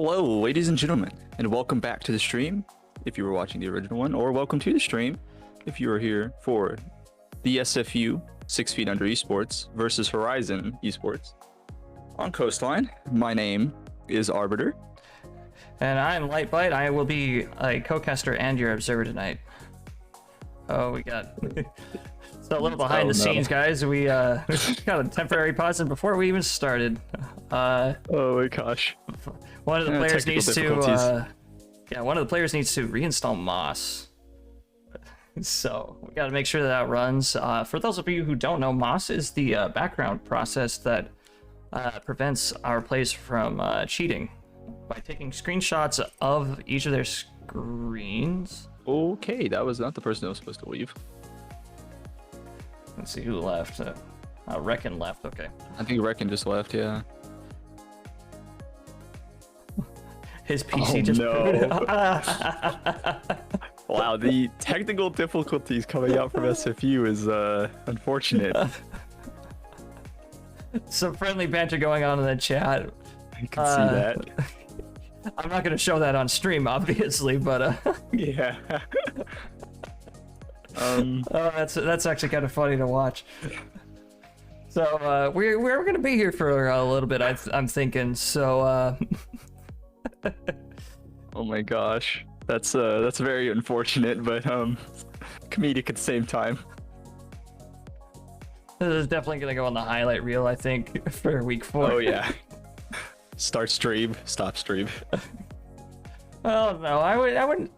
Hello, ladies and gentlemen, and welcome back to the stream if you were watching the original one, or welcome to the stream if you were here for the SFU 6 Feet Under Esports versus Horizon Esports on Coastline. My name is Arbiter. And I'm Lightbite. I will be a co-caster and your observer tonight. Oh, we got so a little behind the scenes, guys. We got a temporary pause and before we even started. Oh my gosh. One of the players needs to one of the players needs to reinstall Moss. So we got to make sure that runs. For those of you who don't know, Moss is the background process that prevents our players from cheating by taking screenshots of each of their screens. Okay, that was not the person that was supposed to leave. Let's see who left. Reckon left. Okay. I think Reckon just left. Yeah. His PC just no. Wow, the technical difficulties coming out from SFU is unfortunate. Some friendly banter going on in the chat. I can see that. I'm not going to show that on stream, obviously, but yeah. Oh, that's actually kind of funny to watch. So we're going to be here for a little bit, I'm thinking. So oh my gosh, that's very unfortunate, but comedic at the same time. This is definitely going to go on the highlight reel, I think, for week 4. Oh yeah. Start stream, stop stream. Oh no, I wouldn't.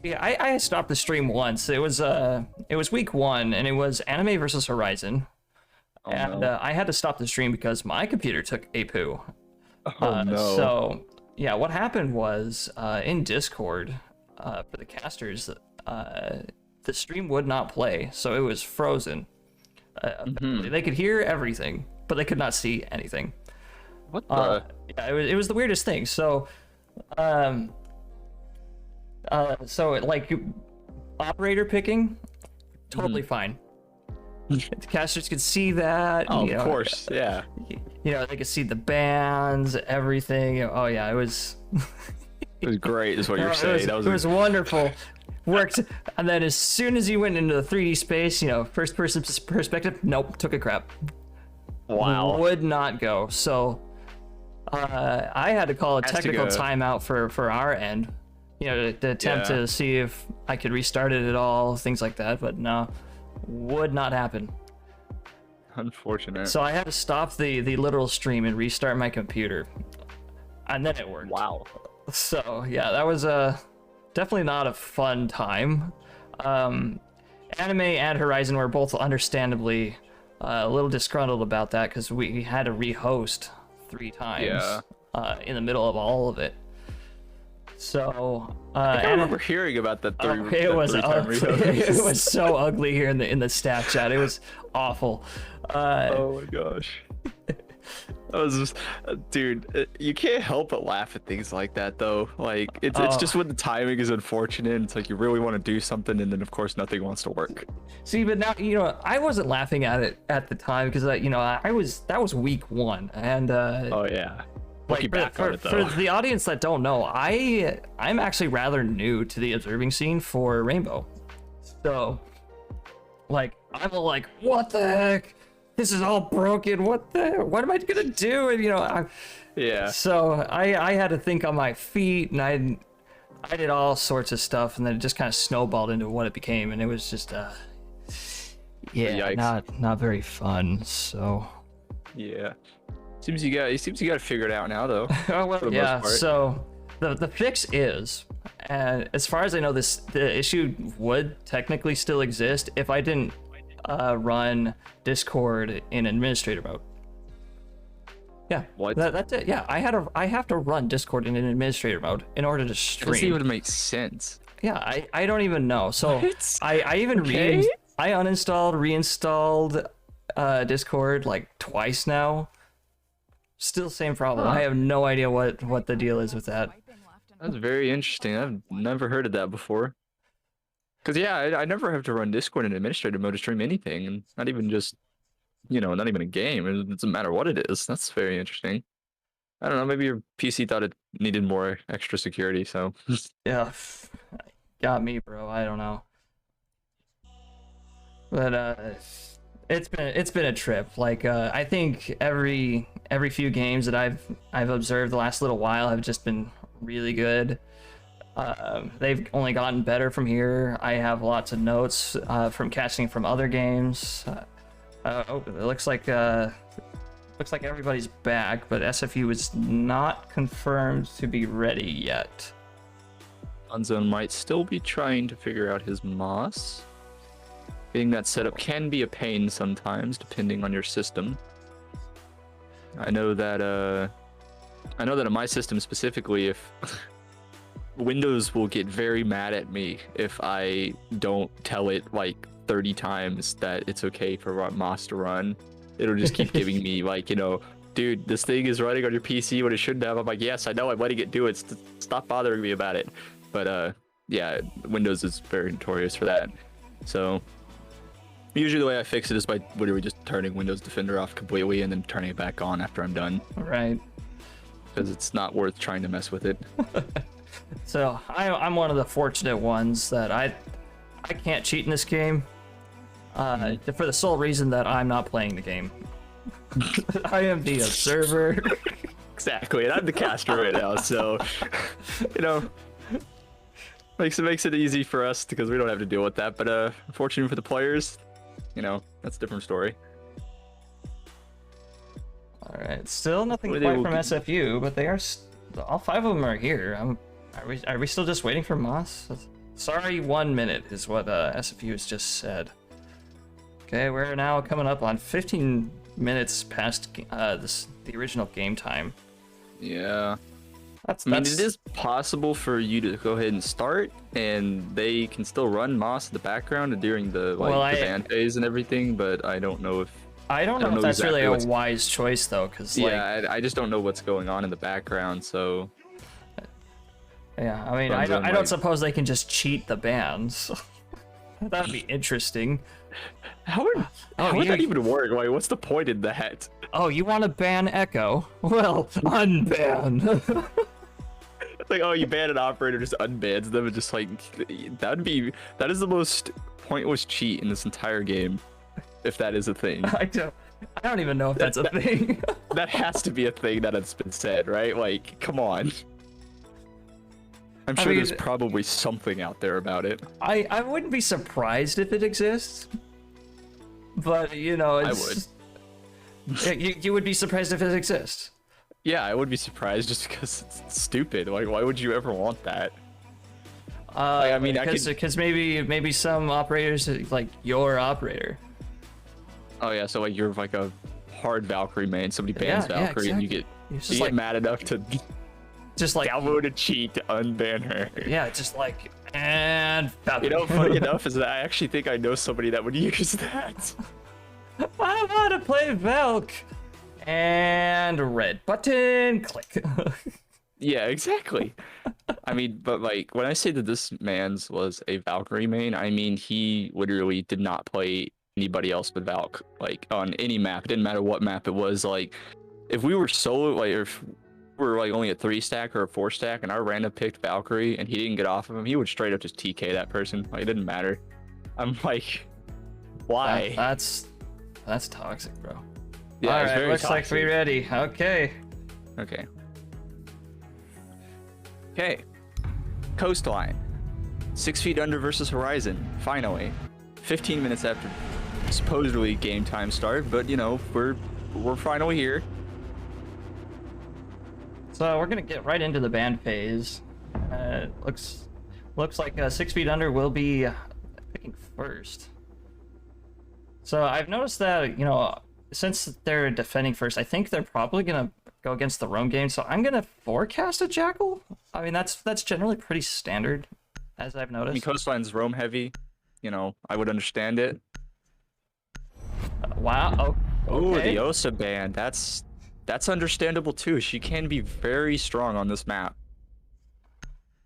Yeah, I stopped the stream once. It was week 1, and it was Anime versus Horizon, no. I had to stop the stream because my computer took a poo. Oh no. So yeah, what happened was in Discord for the casters, the stream would not play, so it was frozen. They could hear everything, but they could not see anything. What the? Yeah, it was the weirdest thing. So, like operator picking, totally fine. The casters could see that. Oh, of course, yeah. You know, they could see the bands, everything. Oh yeah, it was. It was great, is what you're saying. It was wonderful. Worked, and then as soon as you went into the 3D space, you know, first person perspective, nope, took a crap. Wow. Would not go. So I had to call a technical timeout for our end, you know, to attempt to see if I could restart it at all, things like that. But no, would not happen. Unfortunate. So I had to stop the literal stream and restart my computer, and then it worked. Wow. So yeah, that was definitely not a fun time. Anime and Horizon were both understandably a little disgruntled about that because we had to rehost 3 times in the middle of all of it. So I remember hearing about that time it was so ugly here in the staff chat. It was awful. Oh my gosh. That was just, dude, you can't help but laugh at things like that though. Like it's just when the timing is unfortunate. It's like you really want to do something and then of course nothing wants to work. See, but now, you know, I wasn't laughing at it at the time because you know, that was week 1 and oh yeah. Like for the audience that don't know, I'm actually rather new to the observing scene for Rainbow. So like I'm like, what the heck? This is all broken. What am I gonna do? And you know, so I had to think on my feet, and I did all sorts of stuff, and then it just kind of snowballed into what it became, and it was just not very fun. So yeah, seems you got it figured out now though. Oh well, yeah. So the fix is, and as far as I know, the issue would technically still exist if I didn't run Discord in administrator mode. Yeah, what? That's it. Yeah, I have to run Discord in an administrator mode in order to stream. It doesn't even make sense. Yeah, I don't even know. So what? I even I uninstalled, reinstalled Discord like twice now. Still same problem. I have no idea what the deal is with that. That's very interesting. I've never heard of that before. Because yeah, I never have to run Discord in administrator mode to stream anything, and not even just, you know, not even a game. It doesn't matter what it is. That's very interesting. I don't know. Maybe your PC thought it needed more extra security, so. Yeah, got me, bro. I don't know. But it's been a trip. Like I think every few games that I've observed the last little while have just been really good. They've only gotten better from here. I have lots of notes from catching from other games. It looks like everybody's back, but SFU is not confirmed to be ready yet. Unzone might still be trying to figure out his Moss. Getting that set up can be a pain sometimes, depending on your system. I know that in my system specifically, if Windows will get very mad at me if I don't tell it like 30 times that it's okay for Moss to run. It'll just keep giving me like, dude, this thing is running on your PC when it shouldn't have. I'm like, yes, I know, I'm letting it do it. Stop bothering me about it. But yeah, Windows is very notorious for that. So usually the way I fix it is by literally just turning Windows Defender off completely and then turning it back on after I'm done. Right. Because it's not worth trying to mess with it. So I'm one of the fortunate ones that I can't cheat in this game. For the sole reason that I'm not playing the game. I am the observer. Exactly, and I'm the caster right now, so makes it easy for us because we don't have to deal with that. But unfortunately for the players, that's a different story. All right, still nothing quite from SFU, but they are all 5 of them are here. Are we still just waiting for Moss? Sorry, 1 minute is what SFU has just said. Okay, we're now coming up on 15 minutes past the original game time. Yeah. I mean, it is possible for you to go ahead and start, and they can still run Moss in the background during the the ban phase and everything. But I don't know if I don't know if that's exactly really a wise choice though, because I just don't know what's going on in the background. So yeah, I mean, I don't suppose they can just cheat the bans. That'd be interesting. How would that even work? Like, what's the point in that? Oh, you want to ban Echo? Well, unban. It's like, oh, you ban an operator, just unbans them, and just like that is the most pointless cheat in this entire game, if that is a thing. I don't even know if that's a thing. That has to be a thing that has been said, right? Like, come on. I'm sure there's probably something out there about it. I wouldn't be surprised if it exists, but I would. You would be surprised if it exists. Yeah, I would be surprised just because it's stupid. Like, why would you ever want that? I mean, because maybe some operators like your operator. Oh yeah, so like you're like a hard Valkyrie main. Somebody bans Valkyrie, and you get mad enough to just like download a cheat to unban her. Yeah, just like and Valkyrie. Funny enough is that I actually think I know somebody that would use that. I want to play Valk. And red button, click. Yeah, exactly. I mean, but like when I say that this man's was a Valkyrie main, I mean he literally did not play anybody else but Valk, like on any map. It didn't matter what map it was. Like if we were solo, like if we were like only a 3-stack or a 4-stack, and I random picked Valkyrie and he didn't get off of him, he would straight up just TK that person. Like it didn't matter. I'm like, why? That's toxic, bro. Yeah, all right, looks like we're ready. Okay. Coastline. 6 feet under versus Horizon. Finally. 15 minutes after supposedly game time start, but we're finally here. So we're gonna get right into the ban phase. Looks like 6 feet under will be picking first. So I've noticed that since they're defending first, I think they're probably gonna go against the roam game. So I'm gonna forecast a Jackal. I mean, that's generally pretty standard, as I've noticed. I mean, Coastline's roam heavy. I would understand it. Wow. Oh, okay. the Osa ban. That's understandable too. She can be very strong on this map.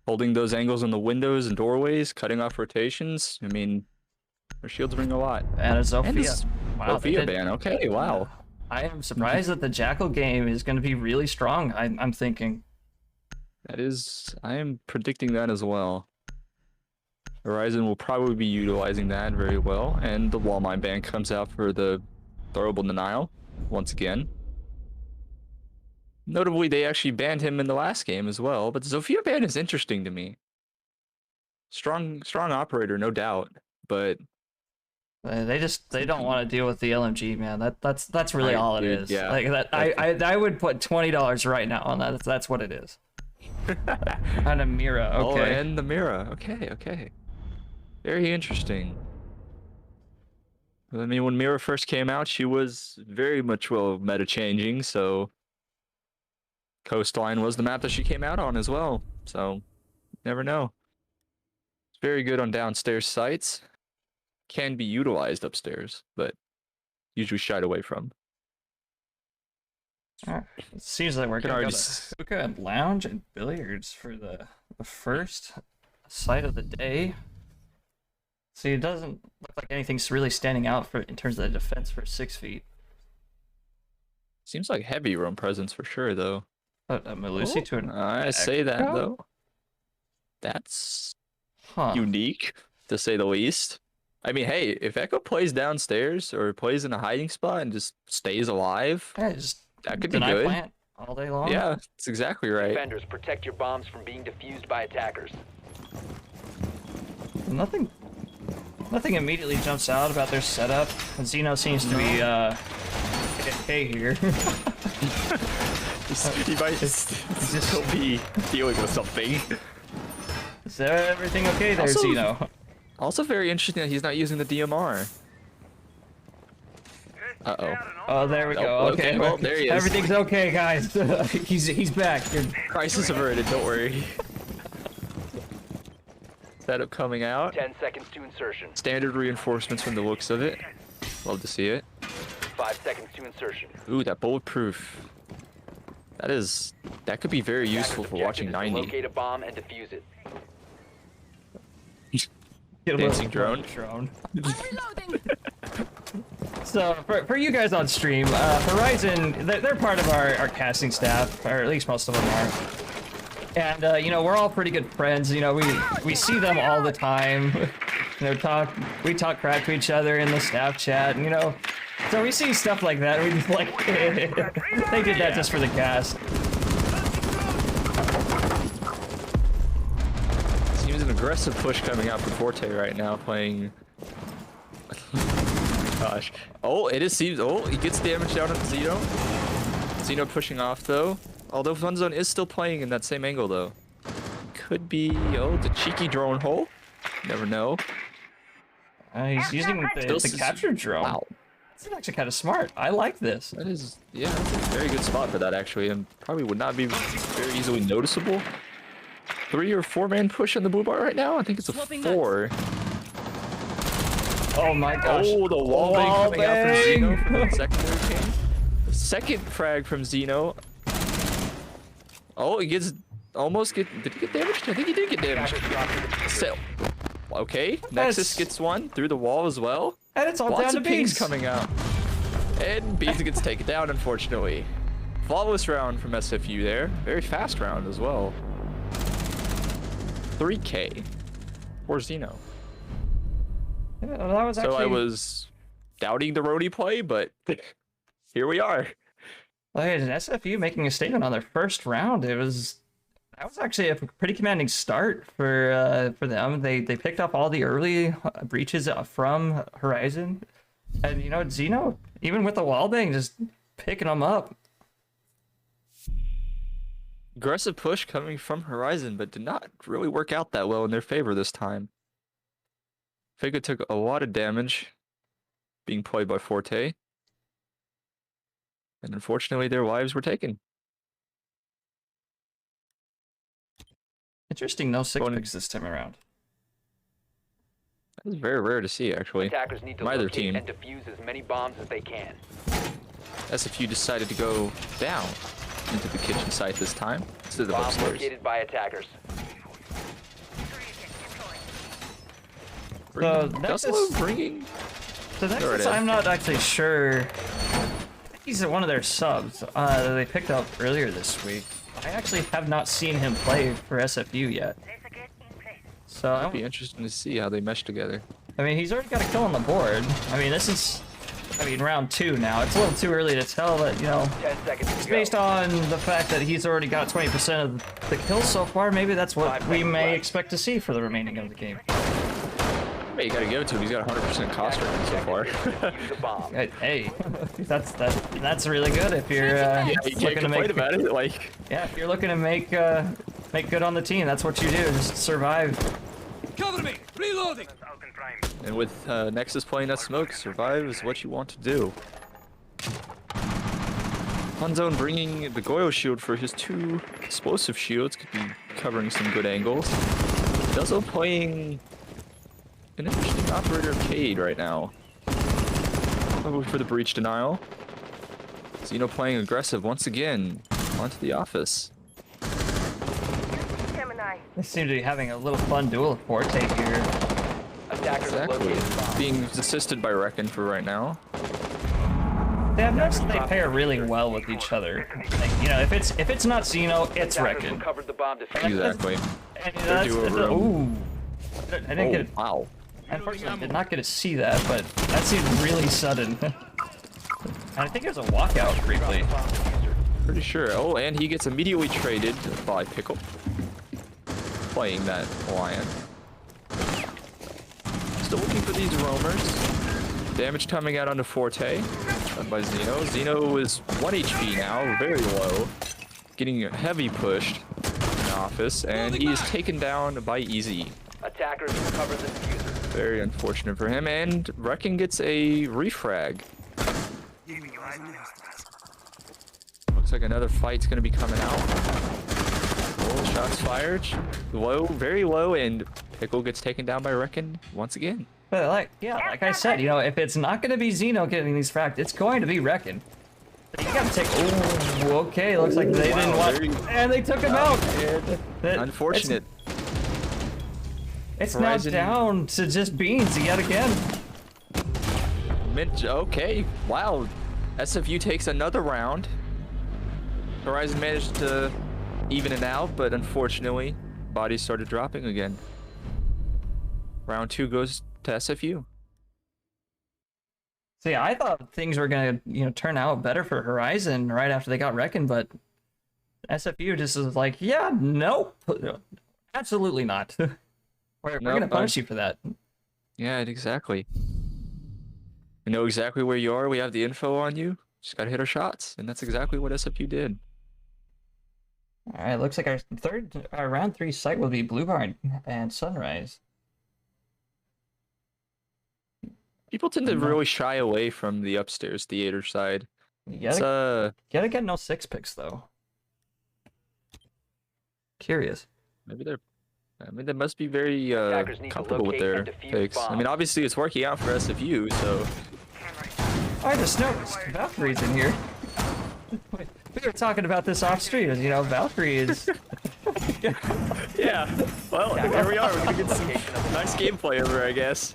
Holding those angles on the windows and doorways, cutting off rotations. I mean, her shields bring a lot. And a Zofia. Wow, Zofia ban. Okay, wow. I am surprised that the Jackal game is going to be really strong. I'm thinking. I am predicting that as well. Horizon will probably be utilizing that very well, and the wall mine ban comes out for the throwable denial once again. Notably, they actually banned him in the last game as well, but the Zofia ban is interesting to me. Strong operator, no doubt, but They don't want to deal with the LMG, man. That's really all it is. Yeah. Like that, I would put $20 right now on that. That's what it is. And a Mira, okay. Oh, and the Mira, okay. Very interesting. I mean, when Mira first came out, she was very much meta changing, so Coastline was the map that she came out on as well. So, never know. It's very good on downstairs sites. Can be utilized upstairs, but usually shied away from. It seems like we're gonna go to hookah and lounge and billiards for the first sight of the day. See, it doesn't look like anything's really standing out in terms of the defense for 6 feet. Seems like heavy roam presence for sure, though. Melusi to an I say that though. That's unique, to say the least. I mean, hey, if Echo plays downstairs or plays in a hiding spot and just stays alive, that could be good. Plant all day long. Yeah, that's exactly right. Defenders, protect your bombs from being defused by attackers. Nothing immediately jumps out about their setup. Zeno seems to be okay here. He might still be dealing with something. Is everything okay there, Zeno? Also very interesting that he's not using the DMR. Uh-oh. Oh, there we go. Okay, well, there he is. Everything's okay, guys. he's back. Crisis averted, don't worry. Setup coming out. 10 seconds to insertion. Standard reinforcements from the looks of it. Love to see it. 5 seconds to insertion. Ooh, that bulletproof. That could be very useful for watching 90. Locate a bomb and defuse it. Dancing drone. So for you guys on stream, Horizon, they're part of our casting staff, or at least most of them are. And you know, we're all pretty good friends. You know, we see them all the time. You know, we talk crap to each other in the staff chat. And, you know, so we see stuff like that. We just like they did that just for the cast. Seems an aggressive push coming out from Forte right now, playing. Gosh. Oh, it seems. Oh, he gets damage down on Zeno. Zeno pushing off though. Although Funzone is still playing in that same angle though. Could be. Oh, the cheeky drone hole. Never know. He's using the capture drone. Wow. This is actually kind of smart. I like this. That is, yeah, that's a very good spot for that actually, and probably would not be very easily noticeable. 3 or 4 man push on the blue bar right now. I think it's a 4. Oh my gosh. Oh, the wall bang coming out from Zeno for the secondary game. The second frag from Zeno. Oh, he gets did he get damaged? I think he did get damaged. Still. Okay, Nexus gets one through the wall as well. And it's all Lots down to of pings Beans coming out. And Beans gets taken down, unfortunately. Flawless round from SFU there. Very fast round as well. 3K for Zeno. Yeah, that was actually... So I was doubting the roadie play, but here we are. Like, SFU making a statement on their first round. That was actually a pretty commanding start for them. They picked up all the early breaches from Horizon, and you know, Zeno, even with the wall bang, just picking them up. Aggressive push coming from Horizon, but did not really work out that well in their favor this time. Figa took a lot of damage being played by Forte, and unfortunately their lives were taken. Interesting, no 6 picks this time around. That is very rare to see, actually. Attackers need to locate and defuse as many bombs as they can. SFU decided to go down into the kitchen site this time instead of upstairs. Bomb located by attackers. So Nexus, I'm not actually sure he's one of their subs that they picked up earlier this week. I actually have not seen him play for SFU yet. So It'll be interesting to see how they mesh together. I mean, he's already got a kill on the board. I mean, this is, round 2 now. It's a little too early to tell, but, you know, 10 seconds to go. based on the fact that he's already got 20% of the kills so far, maybe that's what we may expect to see for the remaining of the game. Hey, you gotta give it to him. He's got 100% cost rating so far. Defuse the bomb. Hey, that's really good if you're You can't looking to complain make about it. Like, yeah, if you're looking to make good on the team, that's what you do. Just survive. Cover me! Reloading! and with Nexus playing that smoke, survive is what you want to do. Funzone bringing the Goyo shield for his 2 explosive shields, could be covering some good angles. Duzzo playing an interesting operator Cade right now. Probably for the breach denial. Xeno playing aggressive once again onto the office. They seem to be having a little fun duel with Forte here. Attackers have Exactly. located the bomb. Being assisted by Reckon for right now. They have noticed that they pair really well with each other. Like, you know, if it's not Xeno, it's Attackers Reckon. recovered the bomb defuse. Exactly. And They're duo room. ooh. I didn't get it. Wow. Unfortunately, I did not get to see that, but that seemed really sudden. And I think it was a walkout briefly. Pretty sure. Oh, and he gets immediately traded by Pickle. Playing that Lion. Still looking for these roamers. Damage coming out onto Forte. Done by Xeno. Xeno is 1 HP now, very low. Getting heavy pushed in the office, and he is taken down by Easy. Attackers recovered the diffuser. Very unfortunate for him, and Reckon gets a refrag. Looks like another fight's gonna be coming out. Oh, shots fired. Low, very low, and Pickle gets taken down by Reckon once again. But like I said, you know, if it's not going to be Xeno getting these fragged, it's going to be Reckon. You gotta take. Oh, okay. Looks like they didn't want, and they took him out. Unfortunate. It's now Horizon- down to just Beans yet again. Okay, wow. SFU takes another round. Horizon managed to even it out, but unfortunately, bodies started dropping again. Round 2 goes to SFU. See, I thought things were gonna, you know, turn out better for Horizon right after they got Reckon, but SFU just is like, yeah, nope, absolutely not. We're gonna punish you for that. Yeah, exactly. We know exactly where you are. We have the info on you. Just gotta hit our shots, and that's exactly what SFU did. All right, looks like our round 3 site will be Blue Barn and Sunrise. People tend to really shy away from the upstairs theater side. You gotta get no 6 picks though. Curious. Maybe they're. I mean, they must be very Attackers need to comfortable with locate their and defuse picks. I mean, bombs. obviously it's working out for SFU, so Oh, the snow Valkyrie's in here. We were talking about this off stream. You know, Valkyrie is. yeah. Well, here we are. We're gonna get some nice gameplay over, I guess.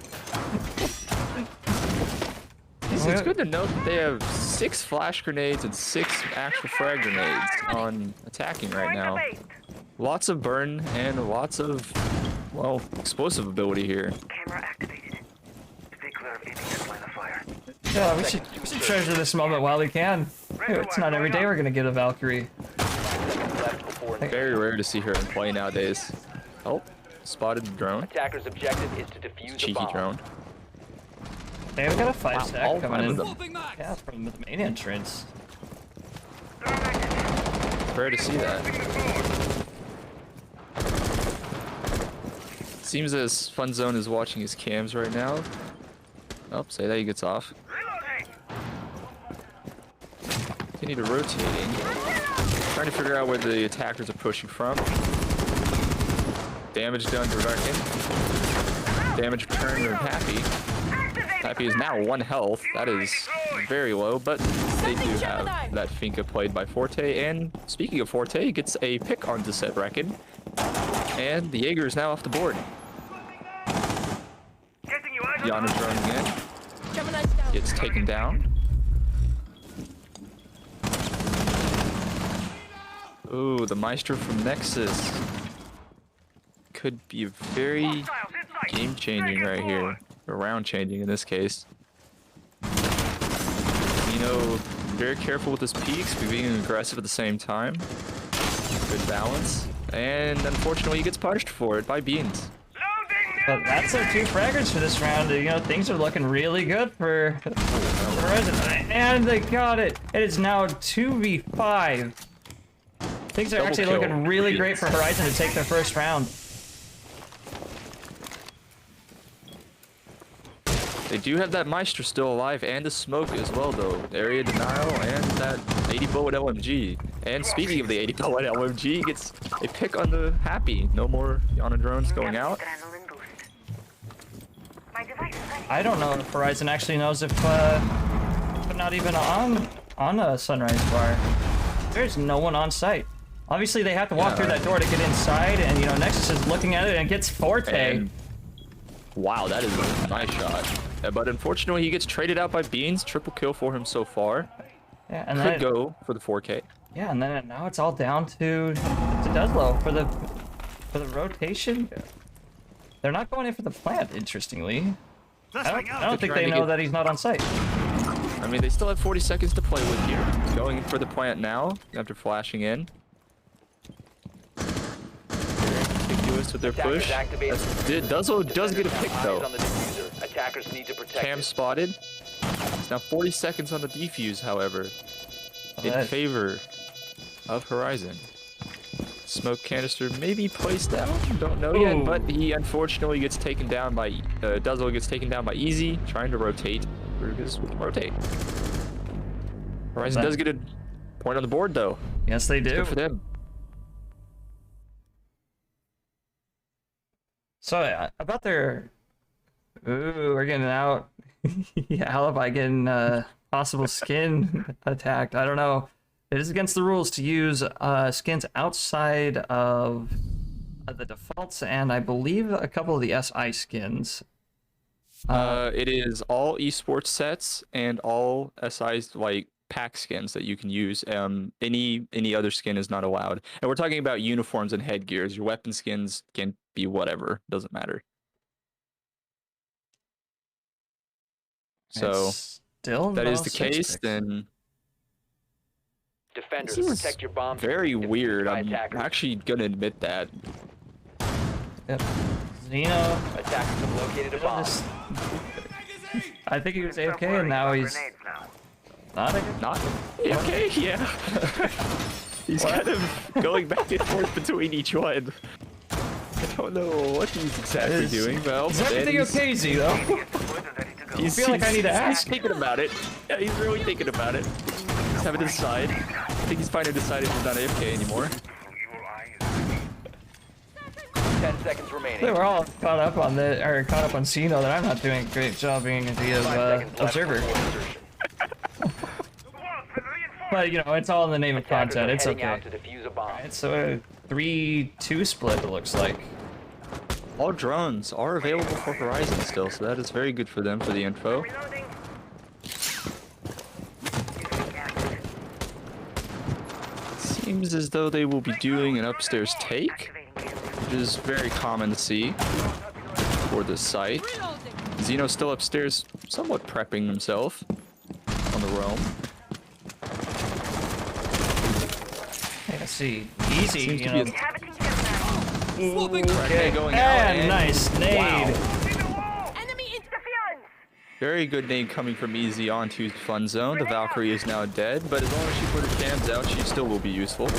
It's good to note that they have 6 flash grenades and 6 actual frag grenades on attacking right now. Lots of burn and lots of, well, explosive ability here. Camera activated. Stay clear of any line of fire. Yeah, we should treasure this moment while we can. It's not every day we're gonna get a Valkyrie. Left before Very rare to see her in play nowadays. Oh, spotted the drone. Attackers' objective is to defuse the Cheeky bomb. drone. Hey, we got a 5 stack all coming 5 in. of them. Swapping max! Yeah, from the main entrance. Rare to see that. Seems as Funzone is watching his cams right now. Oh, say that he gets off. Continue to rotating. Trying to figure out where the attackers are pushing from. Damage done to Reckon. Damage returned to Happy. Happy is now 1 health. That is very low, but they do have that Finka played by Forte. And speaking of Forte, he gets a pick on to set Reckon. And the Jaeger is now off the board. Yana's running in. Gets taken down. Oh, the Maestro from Nexus could be very game-changing right here. Or round-changing in this case. Very careful with his peaks, but being aggressive at the same time. Good balance. And unfortunately, he gets punished for it by Beans. But that's our 2 fraggers for this round. Things are looking really good for Horizon. And they got it. It is now 2v5. Things are actually looking really great for Horizon to take their first round. They do have that Maestro still alive and the smoke as well, though. Area denial and that 80 bullet LMG. And speaking of the 80 bullet LMG, gets a pick on the Happy. No more Yana drones going out. I don't know if Horizon actually knows if they're not even on a Sunrise bar. There's no one on site. Obviously, they have to walk through that door to get inside, and Nexus is looking at it and gets Forte. And, wow, that is a nice shot. But unfortunately, he gets traded out by Beans. Triple kill for him so far. Yeah, and could go for the 4K. Yeah, and then now it's all down to Duslo for the rotation. They're not going in for the plant, interestingly. I don't think they know that he's not on site. I mean, they still have 40 seconds to play with here. Going for the plant now after flashing in. Very conspicuous with their push. Duslo does get a pick though. Attackers need to protect Cam spotted. It's now 40 seconds on the defuse, however, in favor of Horizon. Smoke canister maybe placed down, don't know yet, but he unfortunately gets taken down by Duslo gets taken down by Easy, trying to rotate. Burgess with rotate. Horizon does get a point on the board though. Yes, they do. Good for them. So about their we're getting out. Yeah, Alibi getting possible skin attacked. I don't know. It is against the rules to use skins outside of the defaults, and I believe a couple of the SI skins. It is all esports sets and all SI's like pack skins that you can use. Any other skin is not allowed. And we're talking about uniforms and headgears. Your weapon skins can be whatever, doesn't matter. So still that is the case, then Defenders, this is protect your bombs. very weird. I'm actually gonna admit that. Yep. Xeno. Attackers have located a bomb. I think he was AFK and now he's not AFK. Yeah. He's kind of going back and forth between each one. I don't know what he's exactly doing. Well, is everything okay, Z though? I feel like I need to ask. He's thinking about it. Yeah, he's really thinking about it. He's having to decide. I think he's finally decided he's not AFK anymore. 10 seconds remaining. They were all caught up on Xeno that I'm not doing a great job being the observer. But it's all in the name of content. It's okay. Alright, so a 3-2 split it looks like. All drones are available for Horizon still, so that is very good for them for the info. Seems as though they will be doing an upstairs take, which is very common to see for this site. Xeno's still upstairs, somewhat prepping himself on the roam. Let's see. Easy, Okay, going out and nice nade. Wow. Very good nade coming from Easy onto Fun Zone. The Valkyrie is now dead, but as long as she put her cams out, she still will be useful.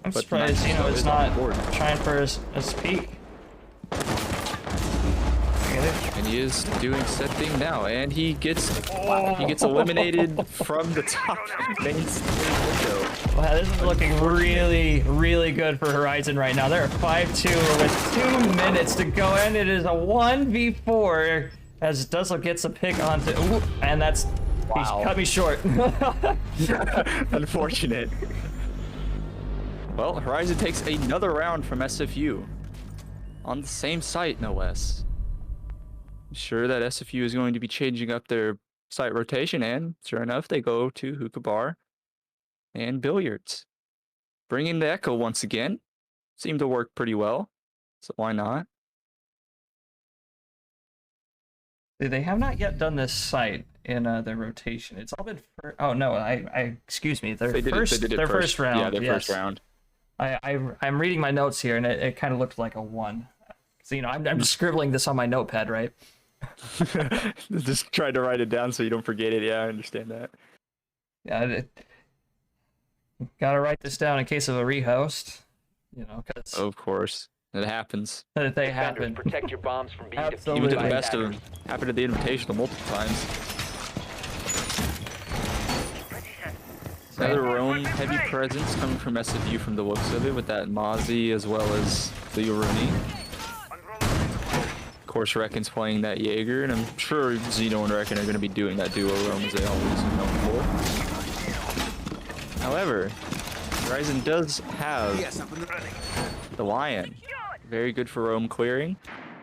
I'm surprised, it's not trying for his peak. And he is doing set thing now, and he gets eliminated from the top main window. Wow, this is looking really, really good for Horizon right now. They're 5-2 with 2 minutes to go, and it is a 1v4 as Duslo gets a pick onto. Ooh, and that's he's cut me short. Unfortunate. Well, Horizon takes another round from SFU on the same site, no less. Sure that SFU is going to be changing up their site rotation, and sure enough, they go to hookah bar and billiards bringing the echo once again. Seemed to work pretty well, so why not? They have not yet done this site in their rotation. It's all been oh no, I excuse me. Their first round. Yeah, their first round. I'm reading my notes here, and it kind of looked like a 1. So I'm just scribbling this on my notepad, right? Just tried to write it down so you don't forget it. Yeah, I understand that. Yeah, gotta write this down in case of a rehost. Because of course it happens. They happen. Protect your bombs from being Absolutely. Even to the by best of them. attackers. Happened at the Invitational multiple times. Another roam heavy presence coming from SFU from the looks of it, with that Mozzie as well as the Rooney. Of course, Reckon's playing that Jaeger, and I'm sure Zeno and Reckon are going to be doing that duo roam as they always are known for. However, Horizon does have the Lion. Very good for roam clearing,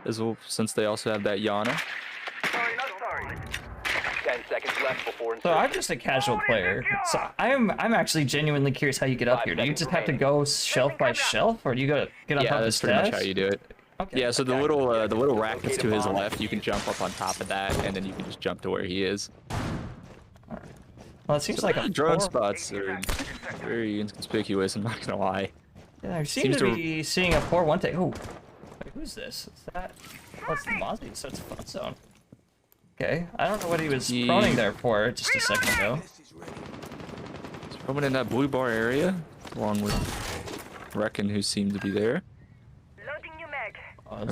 as well, since they also have that Yana. Sorry, not sorry. 10 seconds left before So I'm insertion. just a casual player. So I'm actually genuinely curious how you get up here. Do you just have to go shelf by shelf, or do you go get on Yeah, top of the that's pretty much how stairs? you do it. Okay. Yeah, so the little rack that's to his left, you can jump up on top of that, and then you can just jump to where he is. Well, it seems like a Drone 4. spots are very inconspicuous, I'm not gonna lie. Yeah, I seem seems to to- be seeing a 4-1 take. Oh, wait, who's this? Is that? What's the Mozzie? So it's Fun Zone. Okay, I don't know what he was proning there for just a second ago. He's probably in that blue bar area, along with Reckon, who seemed to be there. Loading new mag.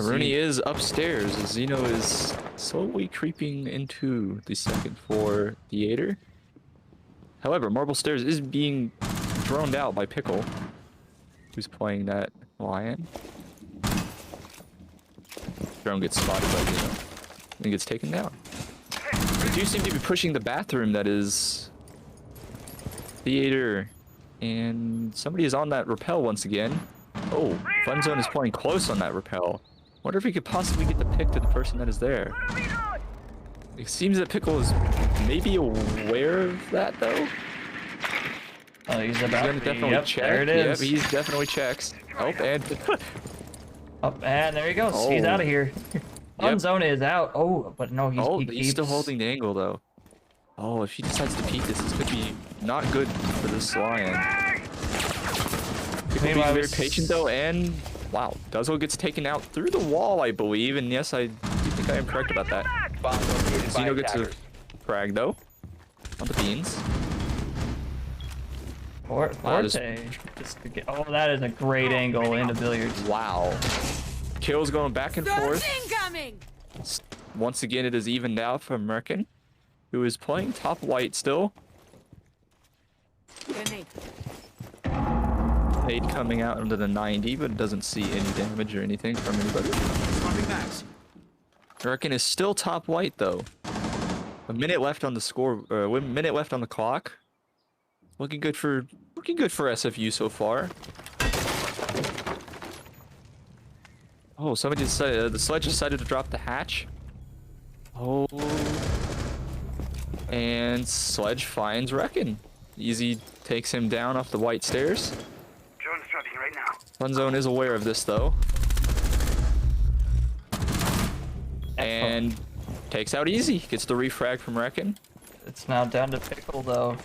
Rooney is upstairs, as Zeno is slowly creeping into the second floor theater. However, Marble Stairs is being droned out by Pickle, who's playing that Lion. Drone gets spotted by Zeno and gets taken down. They do seem to be pushing the bathroom that is theater, and somebody is on that rappel once again. Oh, Fun Zone is playing close on that rappel. Wonder if he could possibly get the pick to the person that is there. It seems that Pickle is maybe aware of that, though. Oh, he's He's about gonna to be. definitely Yep, check. there it is. Yep, he's definitely checks. Oh, and Oh, and there he goes. He's Oh. out of here. Fun Yep. Zone is out. Oh, but no, oh, he he's still keeps- holding the angle though. Oh, if he decides to peek this could be not good for this Lion. Pickle being Meanwhile, very he's- patient though, and wow, Duzzo gets taken out through the wall, I believe, and yes, I do think I am correct about that. Bomb located by Zeno gets a attackers. frag though on the beans. Forte. Wow, just- Oh, that is a great angle into billiards. Wow, kills going back and forth. incoming! Once again, it is evened out for Merkin, who is playing top white still. Fade coming out under the 90, but doesn't see any damage or anything from anybody. Merkin is still top white though. A minute left on the score. A minute left on the clock. Looking good for SFU so far. Oh, somebody decided, the sledge decided to drop the hatch. Oh. And Sledge finds Reckon. Easy takes him down off the white stairs. Drone's dropping right now. Fun Zone is aware of this though. And takes out Easy. Gets the refrag from Reckon. It's now down to Pickle though,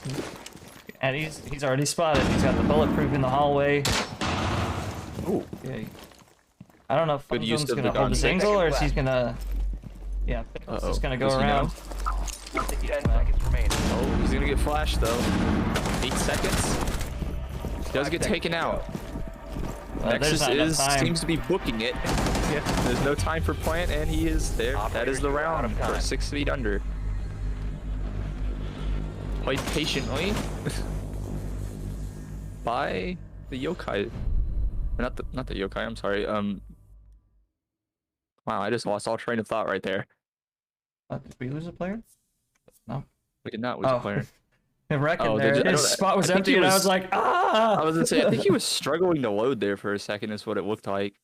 and he's already spotted. He's got the bulletproof in the hallway. Ooh. Yeah. I don't know if Good Fun use Zone's of the gonna hold his gun. angle or if he's gonna. Yeah, Pickle's just gonna go Does he know? around. 10 seconds remaining. Oh, he's gonna get flashed though. 8 seconds. Does get taken out. There's Nexus not enough time. seems to be booking it. Yeah, there's no time for plant, and he is there. That is the Operators are out round of for time. 6 feet under. Quite patiently by the yokai. Not the yokai. I'm sorry. Wow, I just lost all train of thought right there. Did we lose a player? No. We did not lose a player. I reckon Oh, there. did you? I His don't- spot was I think empty, he and I was- was like, ah! I was gonna say, I think he was struggling to load there for a second. Is what it looked like.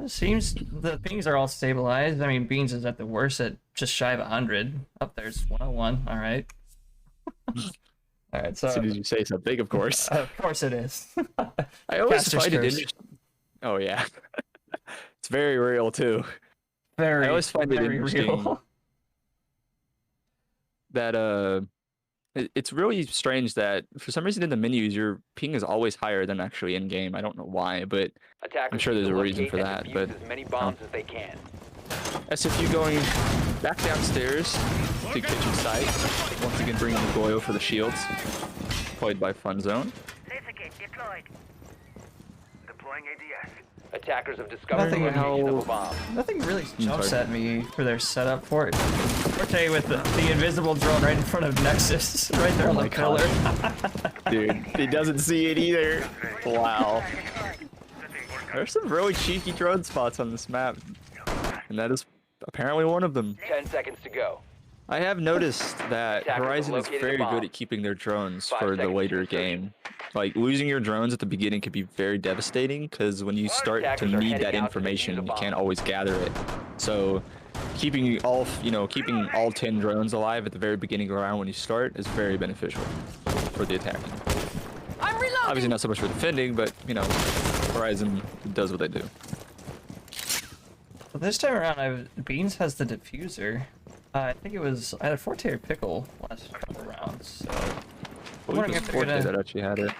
Seems the pings are all stabilized. I mean, Beans is at the worst at just shy of 100. Up there's 101. All right. All right, so As soon as you say something, of course. of course it is. I always Caster's find it curse. interesting. Oh yeah, it's very real too. Very, I always find it very interesting real. that it's really strange that for some reason in the menus your ping is always higher than actually in game. I don't know why, but Attackers sure need there's to a reason locate for and that, defuse but, as many bombs as they can. SFU going back downstairs to kitchen site. Once again bringing the Goyo for the shields. Played by Fun Zone. Laser gate deployed. Deploying ADS. Attackers have discovered Nothing the location of how- a bomb. Nothing really jumps sorry. at me for their setup for it. Forte with the invisible drone right in front of Nexus, right there on my the pillar. Dude, he doesn't see it either. Wow. There's some really cheeky drone spots on this map. And that is apparently one of them. 10 seconds to go. I have noticed that Attackers Horizon have is located a very bomb. good at keeping their drones 5 for the seconds later to insertion. game. Like, losing your drones at the beginning could be very devastating, because when you start to Attackers are need heading that out to information, defuse a you bomb. can't always gather it. So, keeping all 10 drones alive at the very beginning of the round when you start is very beneficial for the attacking. Obviously not so much for defending, but, Horizon does what they do. So this time around, Beans has the diffuser. I think it was either Forte or Pickle last couple rounds. So I I'm believe wondering it if was they're Forte gonna. that actually had it.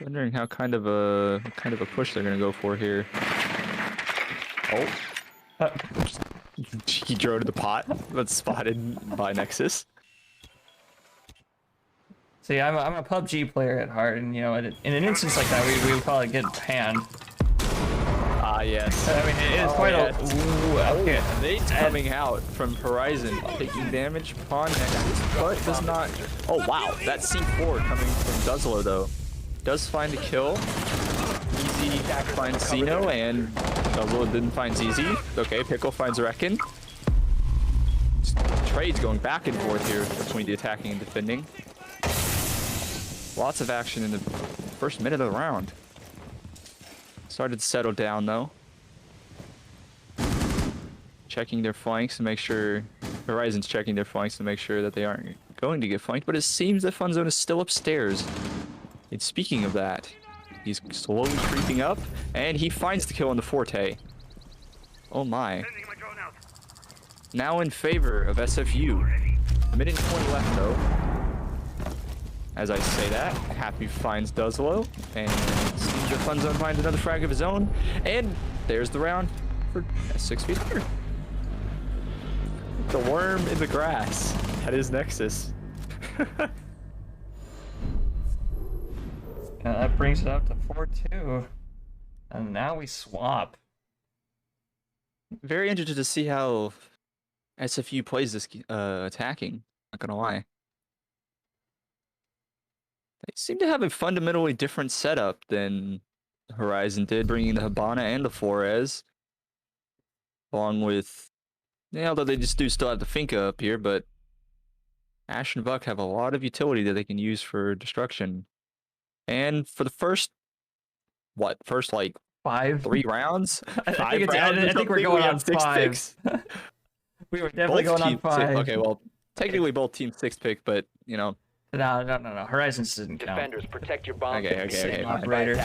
Wondering how kind of a push they're gonna go for here. Oh, cheeky drone to the pot, that's spotted by Nexus. See, I'm a PUBG player at heart, and in an instance like that, we would probably get panned. Ah, yes. I mean, it is quite yes. a. Ooh, okay. Nate's coming out from Horizon, taking damage upon Nexus, but does not. Oh wow, that C4 coming from Duzzler though, does find a kill. Easy finds Xeno, and Duzzler didn't find ZZ. Okay, Pickle finds Reckon. Trades going back and forth here between the attacking and defending. Lots of action in the first minute of the round. Started to settle down though. Checking their flanks to make sure Horizon's checking their flanks to make sure that they aren't going to get flanked, but it seems that Fun Zone is still upstairs. And speaking of that, he's slowly creeping up, and he finds the kill on the Forte. Oh my. Sending my drone out. Now in favor of SFU. A minute and 20 left though. As I say that, Happy finds Duzzlo, and seems that Fun Zone finds another frag of his own, and there's the round for 6 feet under. The worm in the grass. That is Nexus. That brings it up to 4-2. And now we swap. Very interested to see how SFU plays this attacking. Not gonna lie. They seem to have a fundamentally different setup than Horizon did, bringing the Hibana and the Flores. Along with, although they just do still have the Finca up here, but Ash and Buck have a lot of utility that they can use for destruction. And for the first like 5. 3 rounds? I Five think, rounds or I think we're something? going We on have 6 5. picks. We were definitely going on 5. Okay, well, technically both teams 6 pick, but No. Horizons didn't count. Defenders, protect your bombs. Okay, fine. Operator.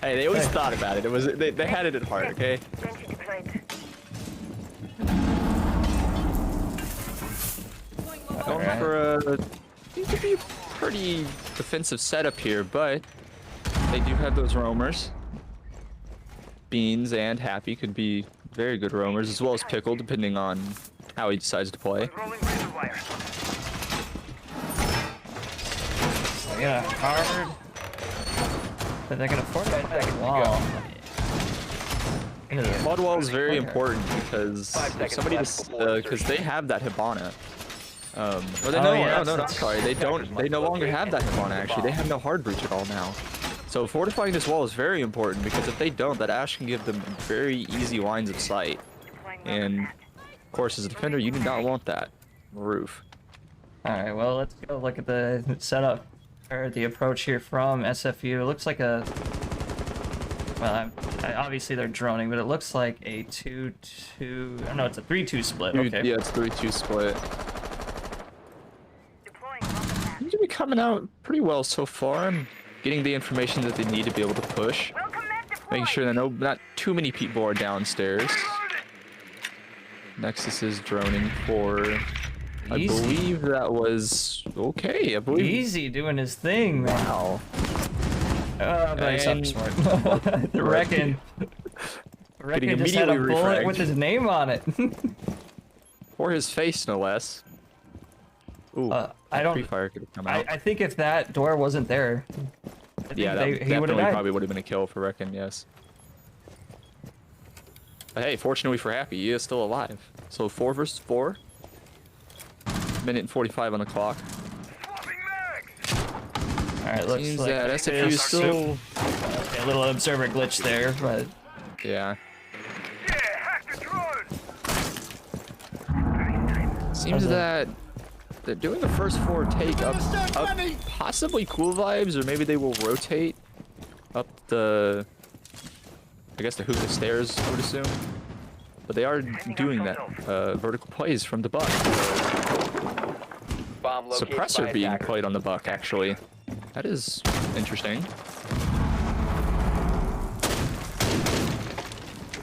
Hey, they always thought about it. It was they had it at heart, okay? Sentry deployed. Going for a seems to be a pretty defensive setup here, but they do have those roamers. Beans and Happy could be very good roamers, as well as Pickle, depending on how he decides to play. Rolling razor wire. Yeah, hard. But they can afford that wall. Mudwall is very important because 5 if seconds somebody left before because they have that Hibana. Or they Oh, no, yeah, no, that's- sorry, they don't. They no longer have that Hibana. Actually, they have no hard breach at all now. So fortifying this wall is very important because if they don't, that Ash can give them very easy lines of sight. Deploying And rocket of course, as a defender, you do not want that roof. Alright, well, let's go look at the setup, or the approach here from SFU. It looks like a Well, obviously they're droning, but it looks like a 2-2. Oh, no, it's a 3-2 split. Okay. Yeah, it's 3-2 split. Deploying welcome mat. Seems to be coming out pretty well so far. I'm getting the information that they need to be able to push. Welcome mat deployed. Making sure that not too many people are downstairs. Nexus is droning for... I Easy. believe that was... Okay, I believe... Easy doing his thing, man. Wow. Nice And- smart. The Reckon. Reckon just had a immediately bullet refragged. with his name on it. For his face, no less. Ooh, I don't- Pre-fire could have come out. I think if that door wasn't there, I think Yeah, that he would have definitely died. probably would have been a kill for Reckon, yes. But hey, fortunately for Happy, he is still alive. So 4 versus 4. Minute and 45 on the clock. Swapping mags. All right, looks Seems like that it SFU is still... okay, a little observer glitch there, but Yeah. Yeah, hack the drone. Seems How's that they're doing the first 4 take up possibly cool vibes, or maybe they will rotate up the... I guess the hookah stairs, I would assume. But they are doing that vertical plays from the buck. Bomb located by Suppressor being attackers. played on the buck, actually. That is interesting.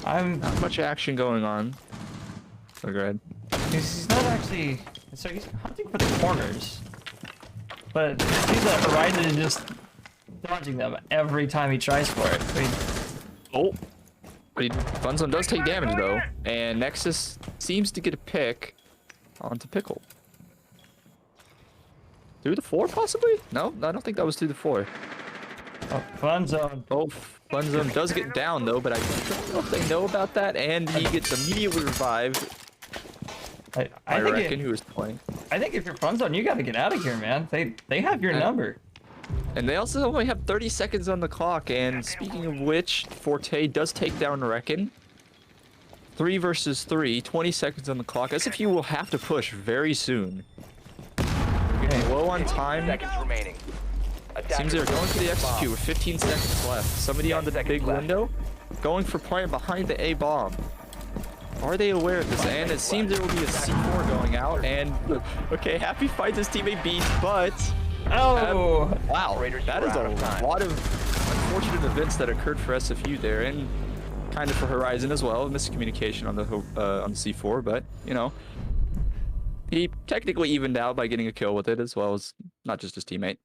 Not much action going on. Oh, go ahead. he's not actually. So he's hunting for the corners, but it seems that Horizon is just dodging them every time he tries for it. I mean, Oh. But Funzone does take damage, though. And Nexus seems to get a pick onto Pickle. Through the 4, possibly? No, I don't think that was through the 4. oh, fun zone. Oh, Funzone does get down, though, but I don't know if they know about that. And he gets immediately revived. I I think reckon, who was playing. I think if you're fun zone, you got to get out of here, man. They have your number. And they also only have 30 seconds on the clock. And speaking of which, Forte does take down Reckon. 3 versus 3, 20 seconds on the clock. SFU will have to push very soon. Getting low on 15 time. seconds remaining. Seems they're Attackers going for the locate the execute bomb. with 15 seconds left. Somebody on the 10 big seconds left. window going for playing behind the A bomb. Are they aware of this? And it seems there will be a C4 going out. And okay, Happy finds his teammate beat, but Oh, wow, Operators, that you is are out of a time. lot of unfortunate events that occurred for SFU there, and kind of for Horizon as well. Miscommunication on the C4, but you know, he technically evened out by getting a kill with it, as well as not just his teammate.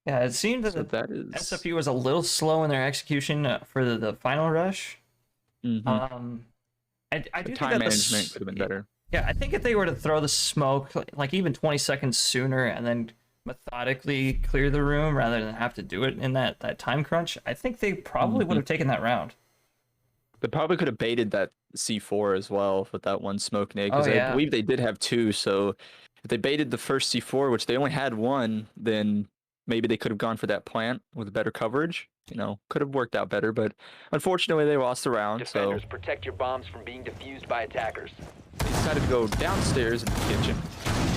yeah. It seemed that So the that is SFU was a little slow in their execution for the final rush. Mhm. I do The think time that management could have been better. Yeah, I think if they were to throw the smoke like even 20 seconds sooner and then methodically clear the room rather than have to do it in that time crunch, I think they probably would have taken that round. They probably could have baited that C4 as well with that one smoke nade, because Oh, yeah. I believe they did have 2. So if they baited the first C4, which they only had 1, then maybe they could have gone for that plant with better coverage. You know, could have worked out better, but unfortunately they lost the round. So Defenders, protect your bombs from being defused by attackers. they decided to go downstairs in the kitchen.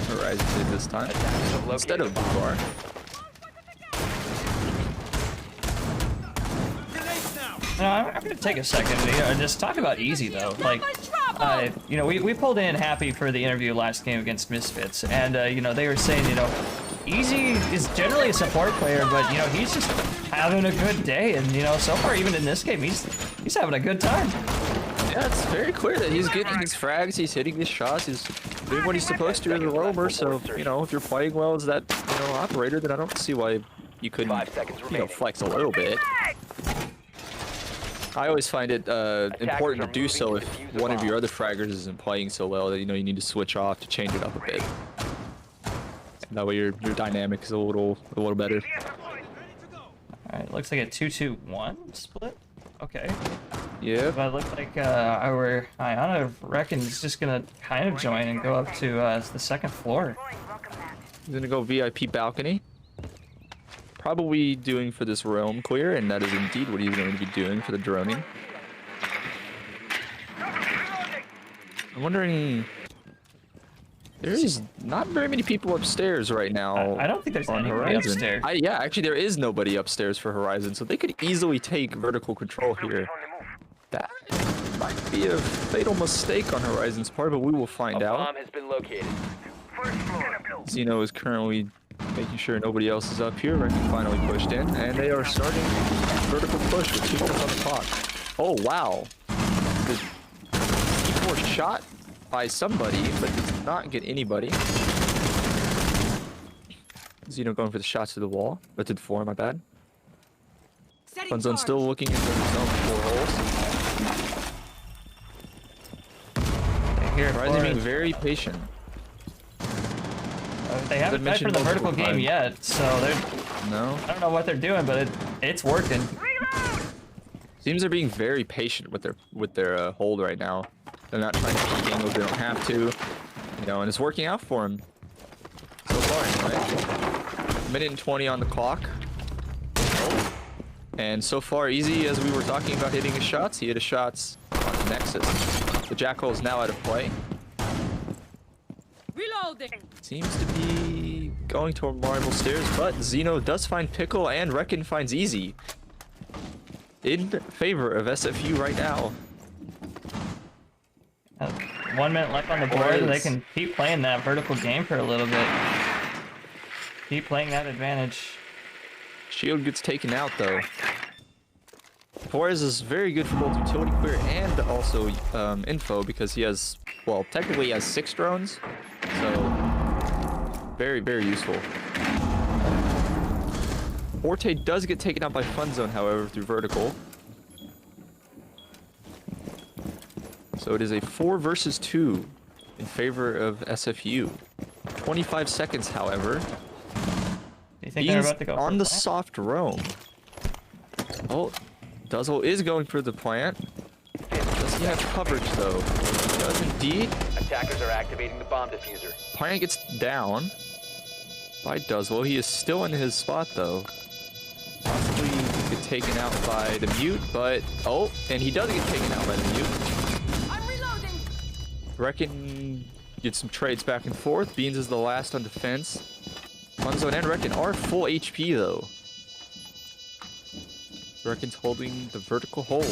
Horizon did this time Attackers have instead located of a the bomb. bar. Grenades now! I'm going to take a second and just talk about Easy, though. Like, you know, we pulled in Happy for the interview last game against Misfits, and, you know, they were saying, you know, Easy is generally a support player, but, you know, he's just having a good day, and, you know, so far, even in this game, he's having a good time. Yeah, it's very clear that he's getting his frags, he's hitting his shots, he's doing what he's supposed to as a roamer. So, you know, if you're playing well as that, you know, operator, then I don't see why you couldn't, 5 seconds you know, remaining. flex a little bit. I always find it important to do so if one of your other fraggers isn't playing so well that, you know, you need to switch off to change it up a bit. That way your dynamic is a little better. All right, looks like a 2-2-1 split. Okay. Yeah. But it looks like our Iona Reckon is just gonna kind of join and go up to the second floor. Deploying welcome mat. He's gonna go VIP balcony. Probably doing for this realm clear, and that is indeed what he's going to be doing for the droning. I'm wondering There is not very many people upstairs right now. I don't think there's on anybody Horizon. upstairs. Yeah, actually, there is nobody upstairs for Horizon, so they could easily take vertical control here. That might be a fatal mistake on Horizon's part, but we will find A out. bomb has been located. Zeno is currently making sure nobody else is up here. Reckon finally pushed in, and they are starting vertical push with 2 minutes on the clock. Oh, wow. The C4 shot by somebody, but does not get anybody. Zeno going for the shots to the wall, but to the floor, my bad. Funzone still looking into his own 4 holes. Here, Horizon being very patient. they haven't tried for the vertical game yet, so they're. No. I don't know what they're doing, but it's working. Seems they're being very patient with their hold right now. They're not trying to peek angles they don't have to, you know, and it's working out for them so far anyway. 1:20 on the clock, and so far easy. As we were talking about hitting his shots, he hit his shots on the Nexus. The Jackal is now out of play. Reloading. Seems to be going toward Marble Stairs, but Zeno does find Pickle and Reckon finds Easy. In favor of SFU right now. 1 minute left on the board, and they can keep playing that vertical game for a little bit. Keep playing that advantage. Shield gets taken out though. Torres is very good for both utility clear and also info because he has, well, technically he has 6 drones, so very, very useful. Forte does get taken out by Funzone, however, through vertical. So it is a 4 versus 2 in favor of SFU. 25 seconds, however. Do you think they're Beans about to go on for the a plant? soft roam. Oh, Duzzle is going for the plant. Does he have coverage though? He does indeed. Attackers are activating the bomb diffuser. Plant gets down by Duzzle. He is still in his spot though. Possibly get taken out by the mute, but oh, and he does get taken out by the mute. I'm reloading. Reckon gets some trades back and forth. Beans is the last on defense. Funzone and Reckon are full HP though. Reckon's holding the vertical hold.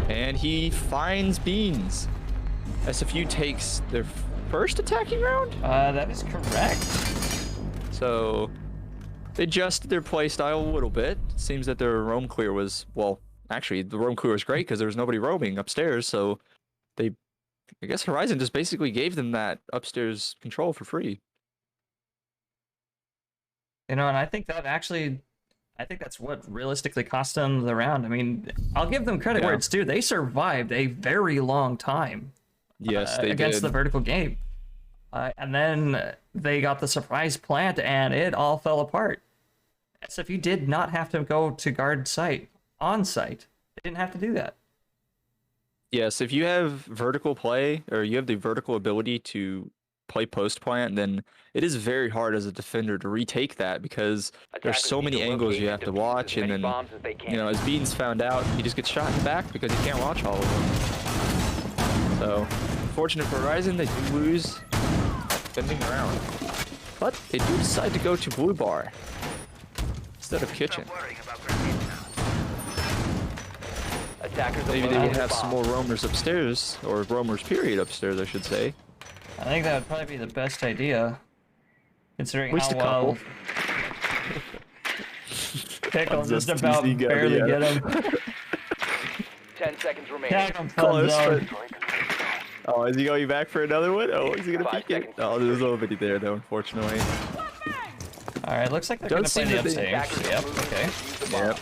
And he finds Beans. SFU takes their first attacking round? That is correct. So they adjusted their playstyle a little bit. It seems that their roam clear was, well, actually the roam clear was great because there was nobody roaming upstairs, so they, I guess Horizon just basically gave them that upstairs control for free. You know, and I think that's what realistically cost them the round. I mean, I'll give them credit where it's due. They survived a very long time. Yes, they against did. the vertical game. And then they got the surprise plant and it all fell apart. SFU did not have to go to guard site, on site. They didn't have to do that. Yes, if you have vertical play, or you have the vertical ability to play post plant, then it is very hard as a defender to retake that because there's so many angles you have to watch, and then, you know, as Beans found out, he just gets shot in the back because he can't watch all of them. So, unfortunate for Horizon, they do lose defending around. But they do decide to go to Blue Bar instead of Kitchen. Attackers Maybe they will will have some more roamers upstairs, or roamers period upstairs, I should say. I think that would probably be the best idea, considering At least how a couple. well Pickle just Just about easy go, barely yeah. get him. 10 seconds remaining. Tag him, Close, Funzone. Oh, is he going back for another one? Oh, is he gonna 5 peek it? seconds. Oh, there's nobody there though, unfortunately. All right, looks like they're Does gonna play seem the that they- upstairs. Yep. Okay. Yep.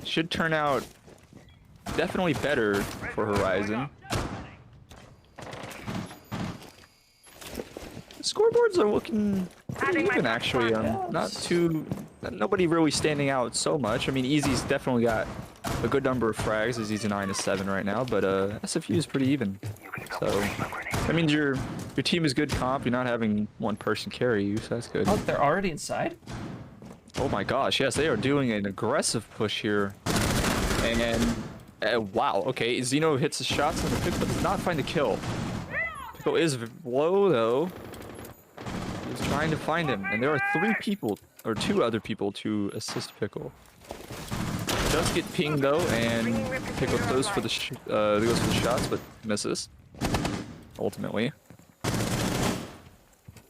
Should turn out definitely better for Horizon. Scoreboards are looking pretty even actually. Not too, nobody really standing out so much. I mean, Easy's definitely got a good number of frags as he's a 9-7 right now, but SFU is pretty even. So that means your team is good comp. You're not having one person carry you, so that's good. Oh, they're already inside? Oh my gosh, yes, they are doing an aggressive push here. And wow, okay, Zeno hits the shots on the pick, but does not find the kill. Pickle is low though. He's trying to find him, and there are 3 people or 2 other people to assist Pickle. Does get pinged though, and Pickle goes for the shots, but misses. Ultimately,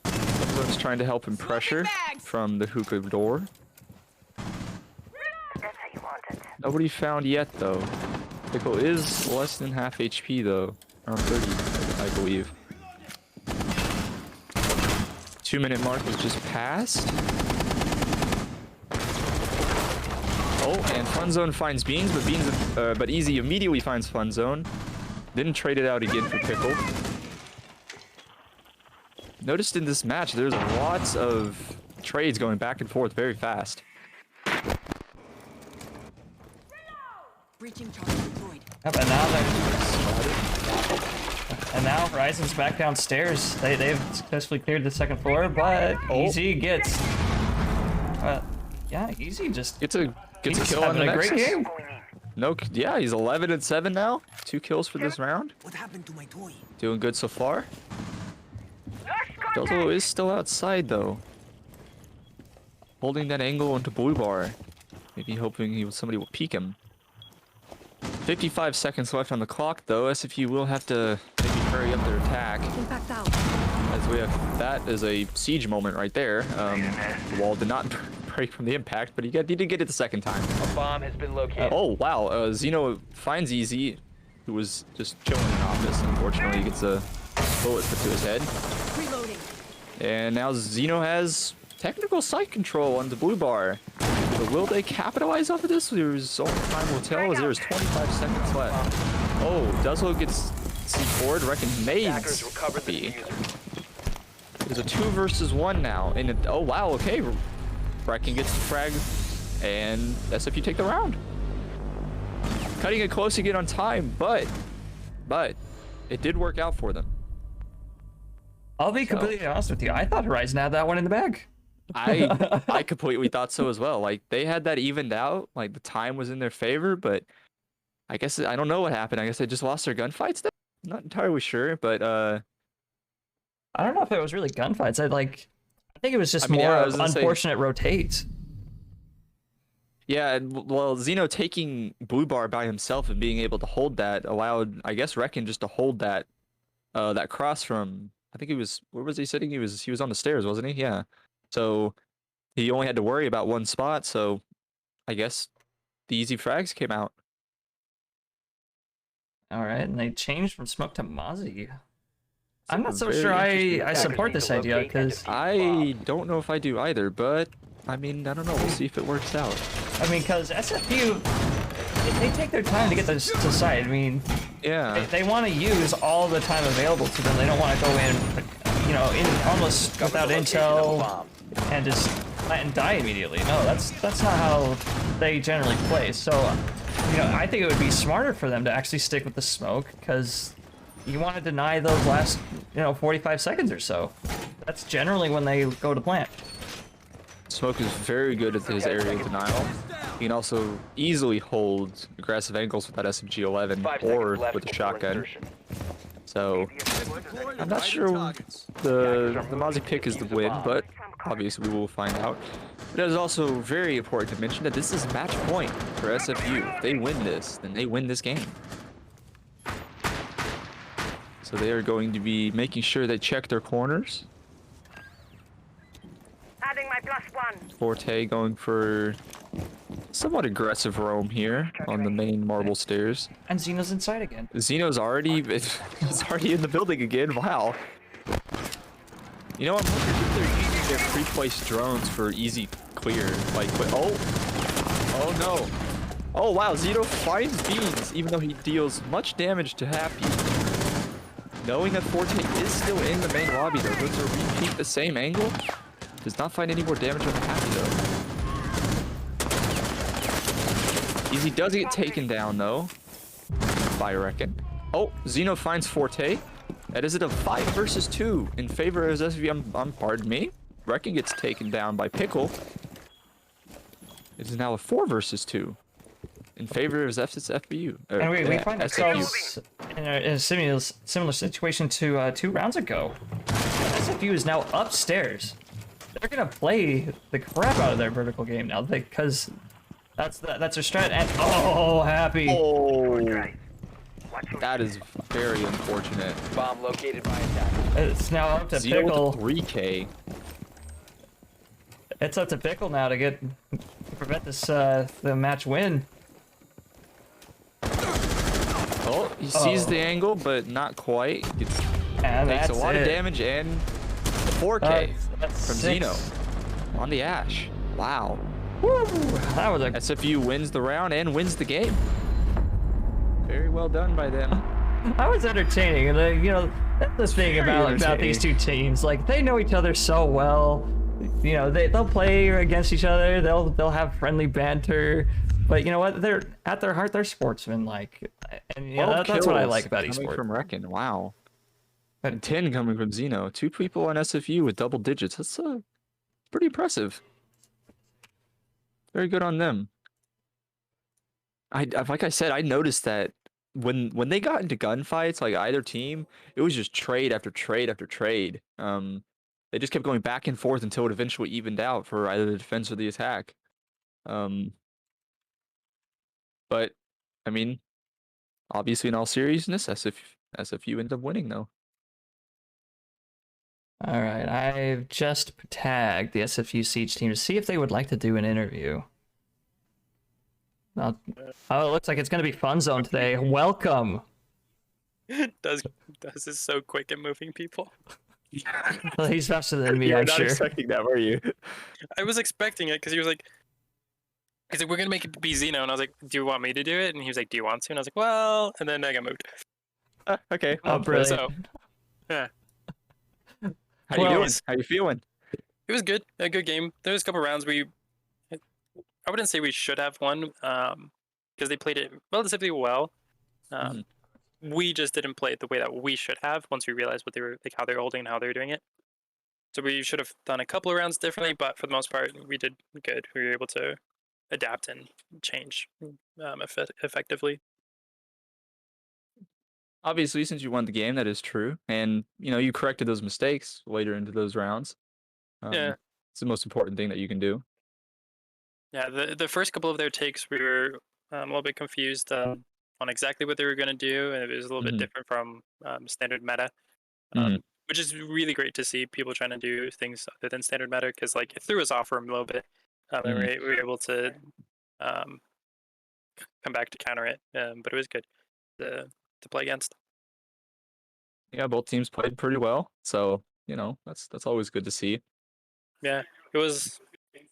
everyone's trying to help him pressure from the hookah door. That's how you want it. Nobody found yet though. Pickle is less than half HP though, around 30, I believe. 2-minute mark has just passed. Oh, and Fun Zone finds Beans, but Easy immediately finds Fun Zone. Didn't trade it out again for Pickle. Noticed in this match, there's lots of trades going back and forth very fast. Breaching charge deployed. Yep, and now Horizon's back downstairs. They've successfully cleared the second floor, but Easy gets. Yeah, Easy just Gets a he's kill on the having a Nexus. great game. No, yeah, he's 11 and 7 now. 2 kills for this round. What happened to my toy? Doing good so far. Delzo is still outside though. Holding that angle into blue bar. Maybe hoping somebody will peek him. 55 seconds left on the clock though. SFU will have to maybe hurry up their attack. Impact out. As we have, that is a siege moment right there. The wall did not break from the impact, but he did get it the second time. A bomb has been located. Oh wow, Zeno finds Easy, who was just chilling in office. Unfortunately, he gets a bullet put to his head. Reloading. And now Zeno has technical sight control on the blue bar. But will they capitalize off of this? There's only time will tell as there's 25 seconds left. Oh, Duzlo gets C4'd, reckon Attackers nades. recovered the diffuser. There's a 2 versus 1 now. And oh wow, okay. Reckon gets the frag, and SFU take the round. Cutting it close again on time, but it did work out for them. I'll be completely honest with you. I thought Horizon had that one in the bag. I completely thought so as well. Like they had that evened out. Like the time was in their favor, but I guess I don't know what happened. I guess they just lost their gunfights. I'm not entirely sure, but I don't know if it was really gunfights. I think it was just I mean, more yeah, I of was gonna say- unfortunate rotates. yeah. Well, Zeno taking blue bar by himself and being able to hold that allowed, I guess, Reckon just to hold that that cross from. I think he was. Where was he sitting? He was on the stairs, wasn't he? Yeah. So he only had to worry about one spot. So I guess the easy frags came out. All right, and they changed from Smoke to Mozzie. I'm not so very sure interesting. I support this idea because I don't know if I do either, but I mean, I don't know. We'll see if it works out. because SFU they take their time to get this to site. I mean, Yeah. they want to use all the time available to them. They don't want to go in, in almost without intel and just let and die immediately. No, that's not how they generally play. So, I think it would be smarter for them to actually stick with the smoke because you want to deny those last, 45 seconds or so. That's generally when they go to plant. Smoke is very good at his area denial. He can also easily hold aggressive angles with that SMG-11 5 or seconds left with the before shotgun. insertion. So I'm not sure the Mozzie pick is the win, but obviously we will find out. But it is also very important to mention that this is match point for SFU. If they win this, then they win this game. So they are going to be making sure they check their corners. Adding my +1. Forte going for somewhat aggressive roam here on the main marble stairs. And Xeno's inside again. Zeno's already he's already in the building again. Wow. I'm wondering if they're using their pre-placed drones for easy clear. Oh no. Oh wow, Zeno finds Beans even though he deals much damage to Happy. Knowing that Forte is still in the main lobby though, goes to repeat the same angle. Does not find any more damage on Happy though. Easy does get taken down though, by Reckon. Oh, Zeno finds Forte. That is it a 5 versus 2 in favor of SFU. Pardon me. Reckon gets taken down by Pickle. It is now a 4 versus 2. in favor of SFU. And we find SFU. ourselves in a similar situation to 2 rounds ago. SFU is now upstairs. They're gonna play the crap out of their vertical game now because that's their strat. And oh, happy. Oh, that is very unfortunate. Bomb located by attack. It's now up to 0 Pickle. to 3K. It's up to Pickle now to prevent this the match win. Oh, he sees the angle, but not quite. And Takes that's a lot it. of damage and 4K That's from 6. Zeno on the Ash. Wow. Woo! That was a. SFU wins the round and wins the game. Very well done by them. That was entertaining, and that's the thing about these 2 teams. Like they know each other so well. They'll play against each other. They'll have friendly banter. But you know what? They're at their heart, they're sportsmen. Like, and that's what I like about coming esports. from Reckon. Wow. And 10 coming from Zeno. 2 people on SFU with double digits. That's pretty impressive. Very good on them. Like I said, I noticed that when they got into gunfights, like either team, it was just trade after trade after trade. They just kept going back and forth until it eventually evened out for either the defense or the attack. But I mean, obviously, in all seriousness, SFU ended up winning though. All right, I've just tagged the SFU Siege team to see if they would like to do an interview. Oh, it looks like it's going to be Fun Zone today. Welcome. Does is so quick at moving people. Well, he's faster than me, You were I'm not sure. expecting that, were you? I was expecting it because he was like, we're gonna make it be Zeno, and I was like, do you want me to do it? And he was like, do you want to? And I was like, well, and then I got moved. Okay. Oh, brilliant. So, yeah, How you Well, doing? How you feeling? it was good. A good game. There was a couple rounds where I wouldn't say we should have won, because they played it relatively well. We just didn't play it the way that we should have once we realized what they were like, how they were holding and how they were doing it. So we should have done a couple of rounds differently, but for the most part, we did good. We were able to adapt and change effectively. Obviously, since you won the game, that is true, and you corrected those mistakes later into those rounds. Yeah. It's the most important thing that you can do. Yeah, the first couple of their takes, we were a little bit confused on exactly what they were going to do, and it was a little bit different from standard meta, which is really great to see people trying to do things other than standard meta, because like it threw us off for a little bit. And we were able to come back to counter it, but it was good to play against. Yeah, both teams played pretty well, so that's always good to see. Yeah, it was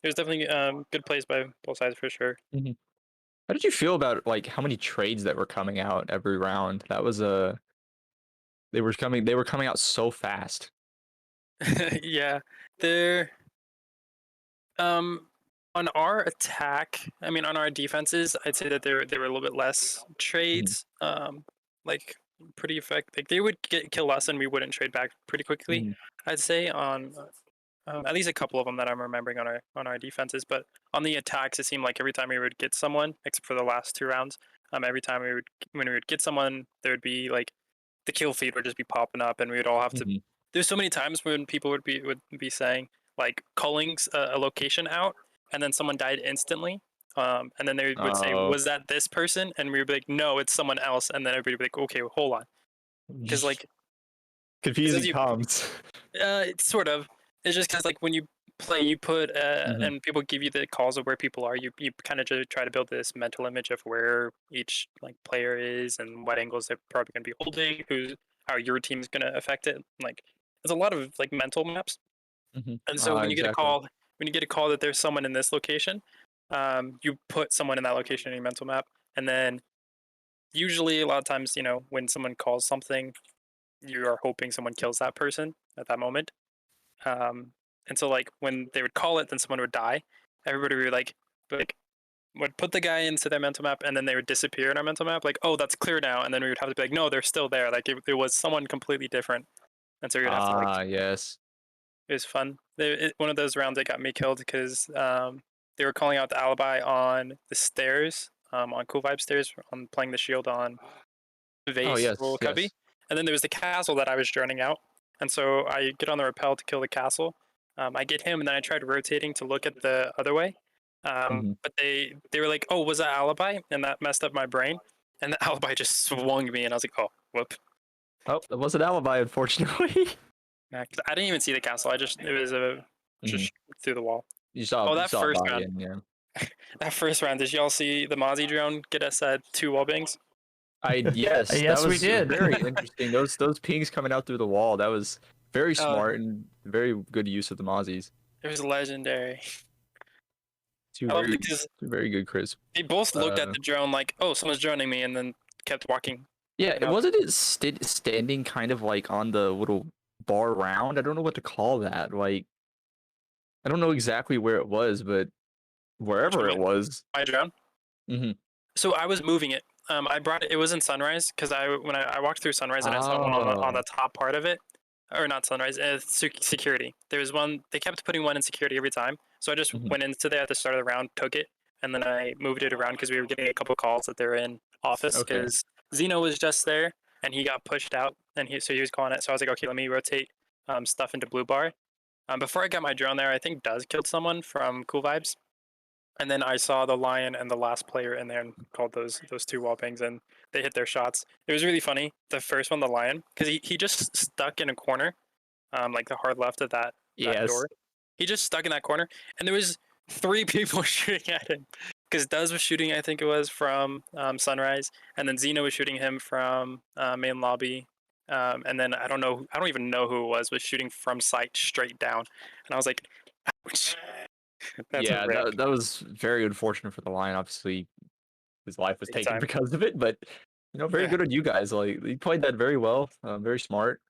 definitely good plays by both sides for sure. How did you feel about like how many trades that were coming out every round? That was they were coming out so fast. Yeah, they're on our attack, I mean on our defenses, I'd say that they were a little bit less trades. Like pretty effective. Like they would kill us and we wouldn't trade back pretty quickly. I'd say on at least a couple of them that I'm remembering on our defenses, but on the attacks, it seemed like every time we would get someone, except for the last 2 rounds, every time when we would get someone, there would be like the kill feed would just be popping up, and we would all have to. There's so many times when people would be saying like calling a location out, and then someone died instantly, and then they would say, "Was that this person?" And we would be like, "No, it's someone else," and then everybody would be like, "Okay, hold on," because like confusing comms. It's sort of. It's just because like when you play, you put and people give you the calls of where people are. You kind of just try to build this mental image of where each like player is and what angles they're probably going to be holding, how your team is going to affect it. Like there's a lot of like mental maps, and so when you get a call, that there's someone in this location, you put someone in that location in your mental map, and then usually a lot of times when someone calls something, you are hoping someone kills that person at that moment. And so like when they would call it, then someone would die. Everybody would put the guy into their mental map, and then they would disappear in our mental map. Like, oh, that's clear now, and then we would have to be like, no, they're still there. Like it was someone completely different, and so we would have to like. Yes. It was fun. One of those rounds that got me killed because they were calling out the alibi on the stairs on Cool Vibe stairs on playing the shield on Vase Oh yes, or Cubby. yes. And then there was the castle that I was droning out. And so I get on the rappel to kill the castle. I get him, and then I tried rotating to look at the other way. Mhm. But they were like, "Oh, was that alibi?" And that messed up my brain. And the alibi just swung me, and I was like, "Oh, whoop!" Oh, that was an alibi, unfortunately. Yeah, 'cause I didn't even see the castle. It was just through the wall. You saw, Oh, you that saw a first body round. in, yeah. That first round, did y'all see the Mozzie drone get us 2 wall bangs? Yes, that Yes, we was did. very interesting. Those pings coming out through the wall, that was very smart and very good use of the Mozzies. It was legendary. Two I love very, it because two very good crisp. they both looked at Uh, the drone like, "Oh, someone's droning me," and then kept walking. Yeah, No. wasn't it standing kind of like on the little bar round? I don't know what to call that. Like, I don't know exactly where it was, but wherever it was. My drone. Hmm. So I was moving it. I brought it. It was in Sunrise because when I walked through Sunrise and I saw one on the top part of it, or not Sunrise, security. There was one. They kept putting one in security every time. So I just Mhm. went into there at the start of the round, took it, and then I moved it around because we were getting a couple calls that they're in office Okay. because Zeno was just there and he got pushed out and he was calling it. So I was like, okay, let me rotate stuff into blue bar. Before I got my drone there, I think Duz killed someone from Cool Vibes. And then I saw the lion and the last player in there and called those 2 wall bangs and they hit their shots. It was really funny. The first one, the lion, because he just stuck in a corner, like the hard left of that Yes. door. He just stuck in that corner, and there was 3 people shooting at him. Because Duz was shooting, I think it was from Sunrise, and then Zeno was shooting him from main lobby, and then I don't even know who it was shooting from sight straight down, and I was like, ouch. That's Yeah, a rip. that was very unfortunate for the Lion. Obviously, his life was Big taken time. because of it, but very Yeah. good on you guys. Like, you played that very well. Very smart.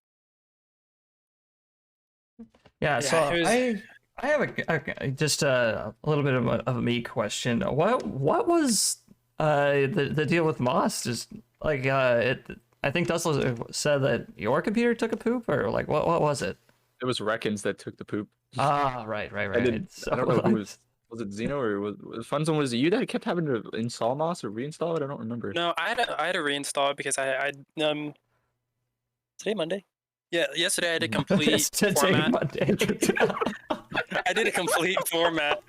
Yeah, so it was- I have just a little bit of a me question. What was the deal with Moss? Just like I think Dustle said that your computer took a poop, or like what was it? It was Reckons that took the poop. Ah, right. I So, don't know who was it Zeno or was Funzone? Was it you that kept having to install Moss or reinstall it? I don't remember. No, I had to reinstall it because I today Monday. Yeah, yesterday I had to complete today format. Monday. I did a complete format.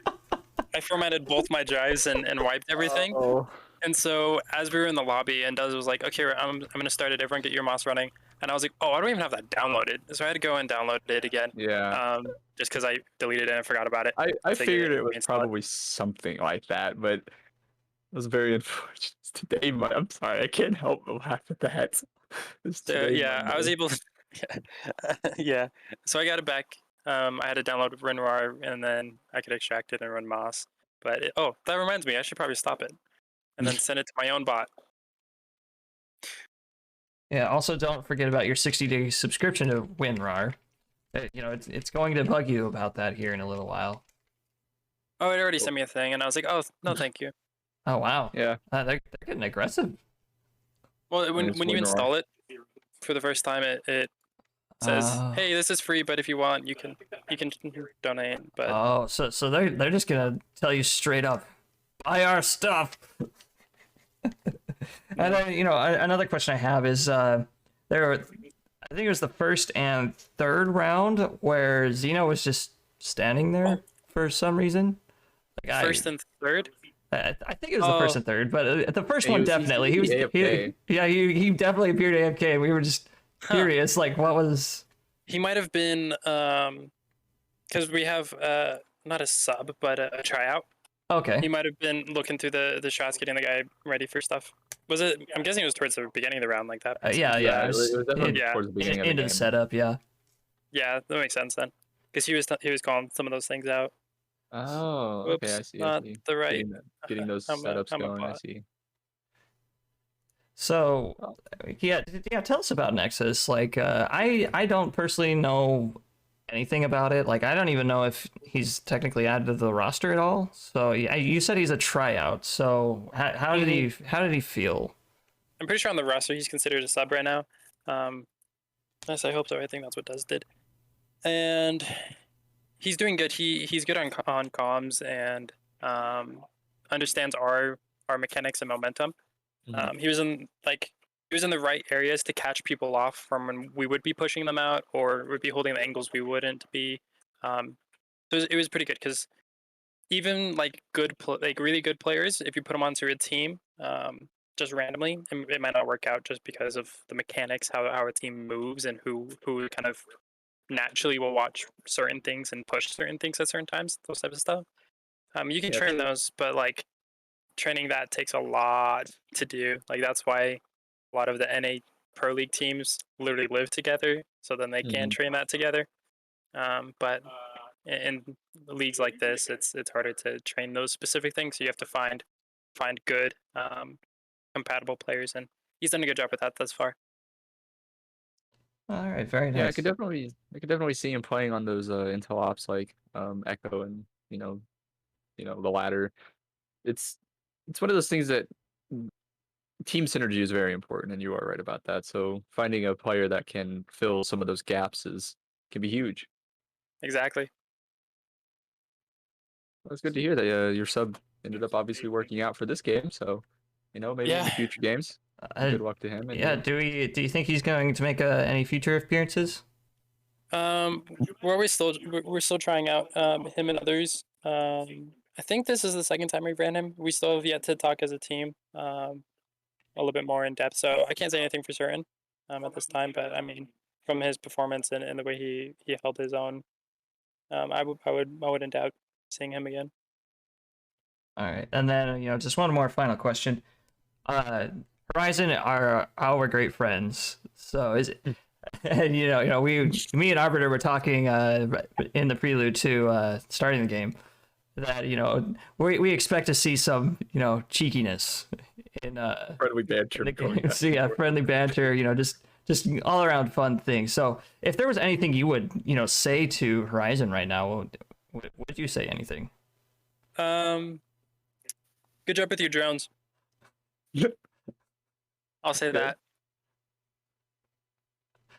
I formatted both my drives and wiped everything. Oh. And so as we were in the lobby, and Duz was like, "Okay, I'm gonna start it. Everyone, get your Moss running." And I was like, "Oh, I don't even have that downloaded." So I had to go and download it again. Yeah. Just because I deleted it and forgot about it. I So, figured yeah, it was reinstall it. probably something like that, but it was very unfortunate. Today, I'm sorry, I can't help but laugh at that. It's today, Yeah, I was Monday. able to, yeah. So I got it back. I had to download WinRAR and then I could extract it and run Moss. But oh, that reminds me, I should probably stop it and then send it to my own bot. Yeah. Also, don't forget about your 60-day subscription to WinRAR. It's going to bug you about that here in a little while. Oh, it already sent me a thing, and I was like, oh no, thank you. Oh wow. Yeah. They're getting aggressive. Well, when it's you WinRAR. install it for the first time, it says, hey, this is free, but if you want, you can donate. But Oh, so they're just gonna tell you straight up, buy our stuff. And then another question I have is I think it was the first and third round where Zeno was just standing there for some reason. Like, first and third. I think it was the first and third, but the first He one was- definitely. he He was AFK. he definitely appeared AFK, and we were just curious, like what was. He might have been because we have not a sub but a tryout. Okay. He might have been looking through the shots, getting the guy ready for stuff. Was it? I'm guessing it was towards the beginning of the round, like that. Yeah. It was definitely Yeah, towards the beginning of the Into game. the setup, yeah. Yeah, that makes sense then, because he was calling some of those things out. Oh, okay, Whoops, I see. I not see. the right. Getting those I'm a setups going. I bot. see. So, yeah, tell us about Nexus. Like, I don't personally know anything about it. Like, I don't even know if he's technically added to the roster at all. So, you said he's a tryout. So, how did he feel? I'm pretty sure on the roster he's considered a sub right now. Yes, I hope so. I think that's what Duz did, and he's doing good. He's good on comms and understands our our mechanics and momentum. Mhm. He was in the right areas to catch people off from when we would be pushing them out or would be holding the angles we wouldn't be. So it was pretty good because even like like really good players, if you put them onto a team, just randomly, it might not work out just because of the mechanics, how our team moves, and who kind of naturally will watch certain things and push certain things at certain times, those types of stuff. You can Yeah. train those, but like training that takes a lot to do. Like that's why a lot of the NA Pro League teams literally live together, so then they can Mhm. train that together. But in leagues like this, it's harder to train those specific things. So you have to find good compatible players, and he's done a good job with that thus far. All right, very Yeah, nice. I could definitely see him playing on those intel ops like Echo and the ladder. It's it's one of those things that team synergy is very important, and you are right about that. So finding a player that can fill some of those gaps can be huge. Exactly. Well, it's good to hear that your sub ended up obviously working out for this game. So maybe in Yeah. the future games, Uh, good luck to him and yeah, you. do you think he's going to make any future appearances? We're still trying out him and others. I think this is the second time we've ran him. We still have yet to talk as a team a little bit more in depth. So I can't say anything for certain at this time. But I mean, from his performance and the way he held his own, I wouldn't doubt seeing him again. All right, and then just one more final question. Uh, Horizon are our great friends. So is it, and me and Arbiter were talking in the prelude to starting the game that we expect to see some cheekiness in Friendly banter the going game. back So and yeah, forth. friendly banter, just all around fun things. So if there was anything you would say to Horizon right now, would you say anything? Good job with your drones. I'll say Okay. that.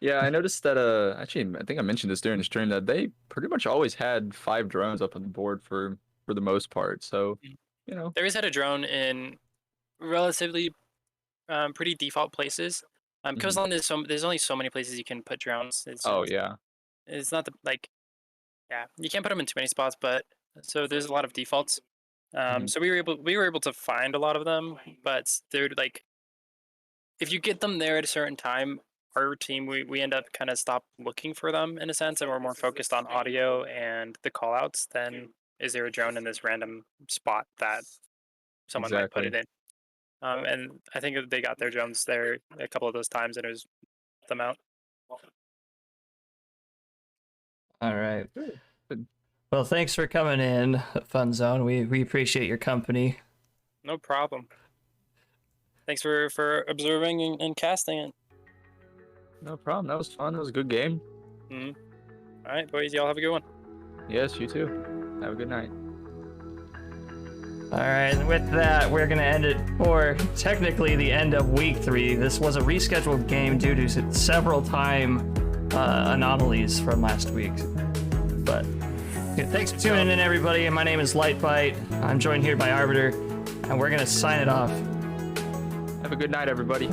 Yeah, I noticed that actually I think I mentioned this during the stream that they pretty much always had 5 drones up on the board for the most part. So, They always had a drone in relatively pretty default places. Because Mhm. on there's only so many places you can put drones. Oh yeah. It's not yeah, you can't put them in too many spots, but so there's a lot of defaults. Mhm. So we were able to find a lot of them, but they're like if you get them there at a certain time, our team we end up kind of stop looking for them in a sense, and we're more focused on audio and the callouts than is there a drone in this random spot that someone might put Exactly. it in. And I think they got their drones there a couple of those times, and it was them out. All right. Good. Well, thanks for coming in, Fun Zone. We appreciate your company. No problem. Thanks for observing and casting it. No problem. That was fun. That was a good game. All right, boys, y'all have a good one. Yes, you too. Have a good night. All right, and with that, we're going to end it for technically the end of week 3. This was a rescheduled game due to several time anomalies from last week. But thanks for tuning in, everybody. And my name is Lightbite. I'm joined here by Arbiter, and we're going to sign it off. Have a good night, everybody.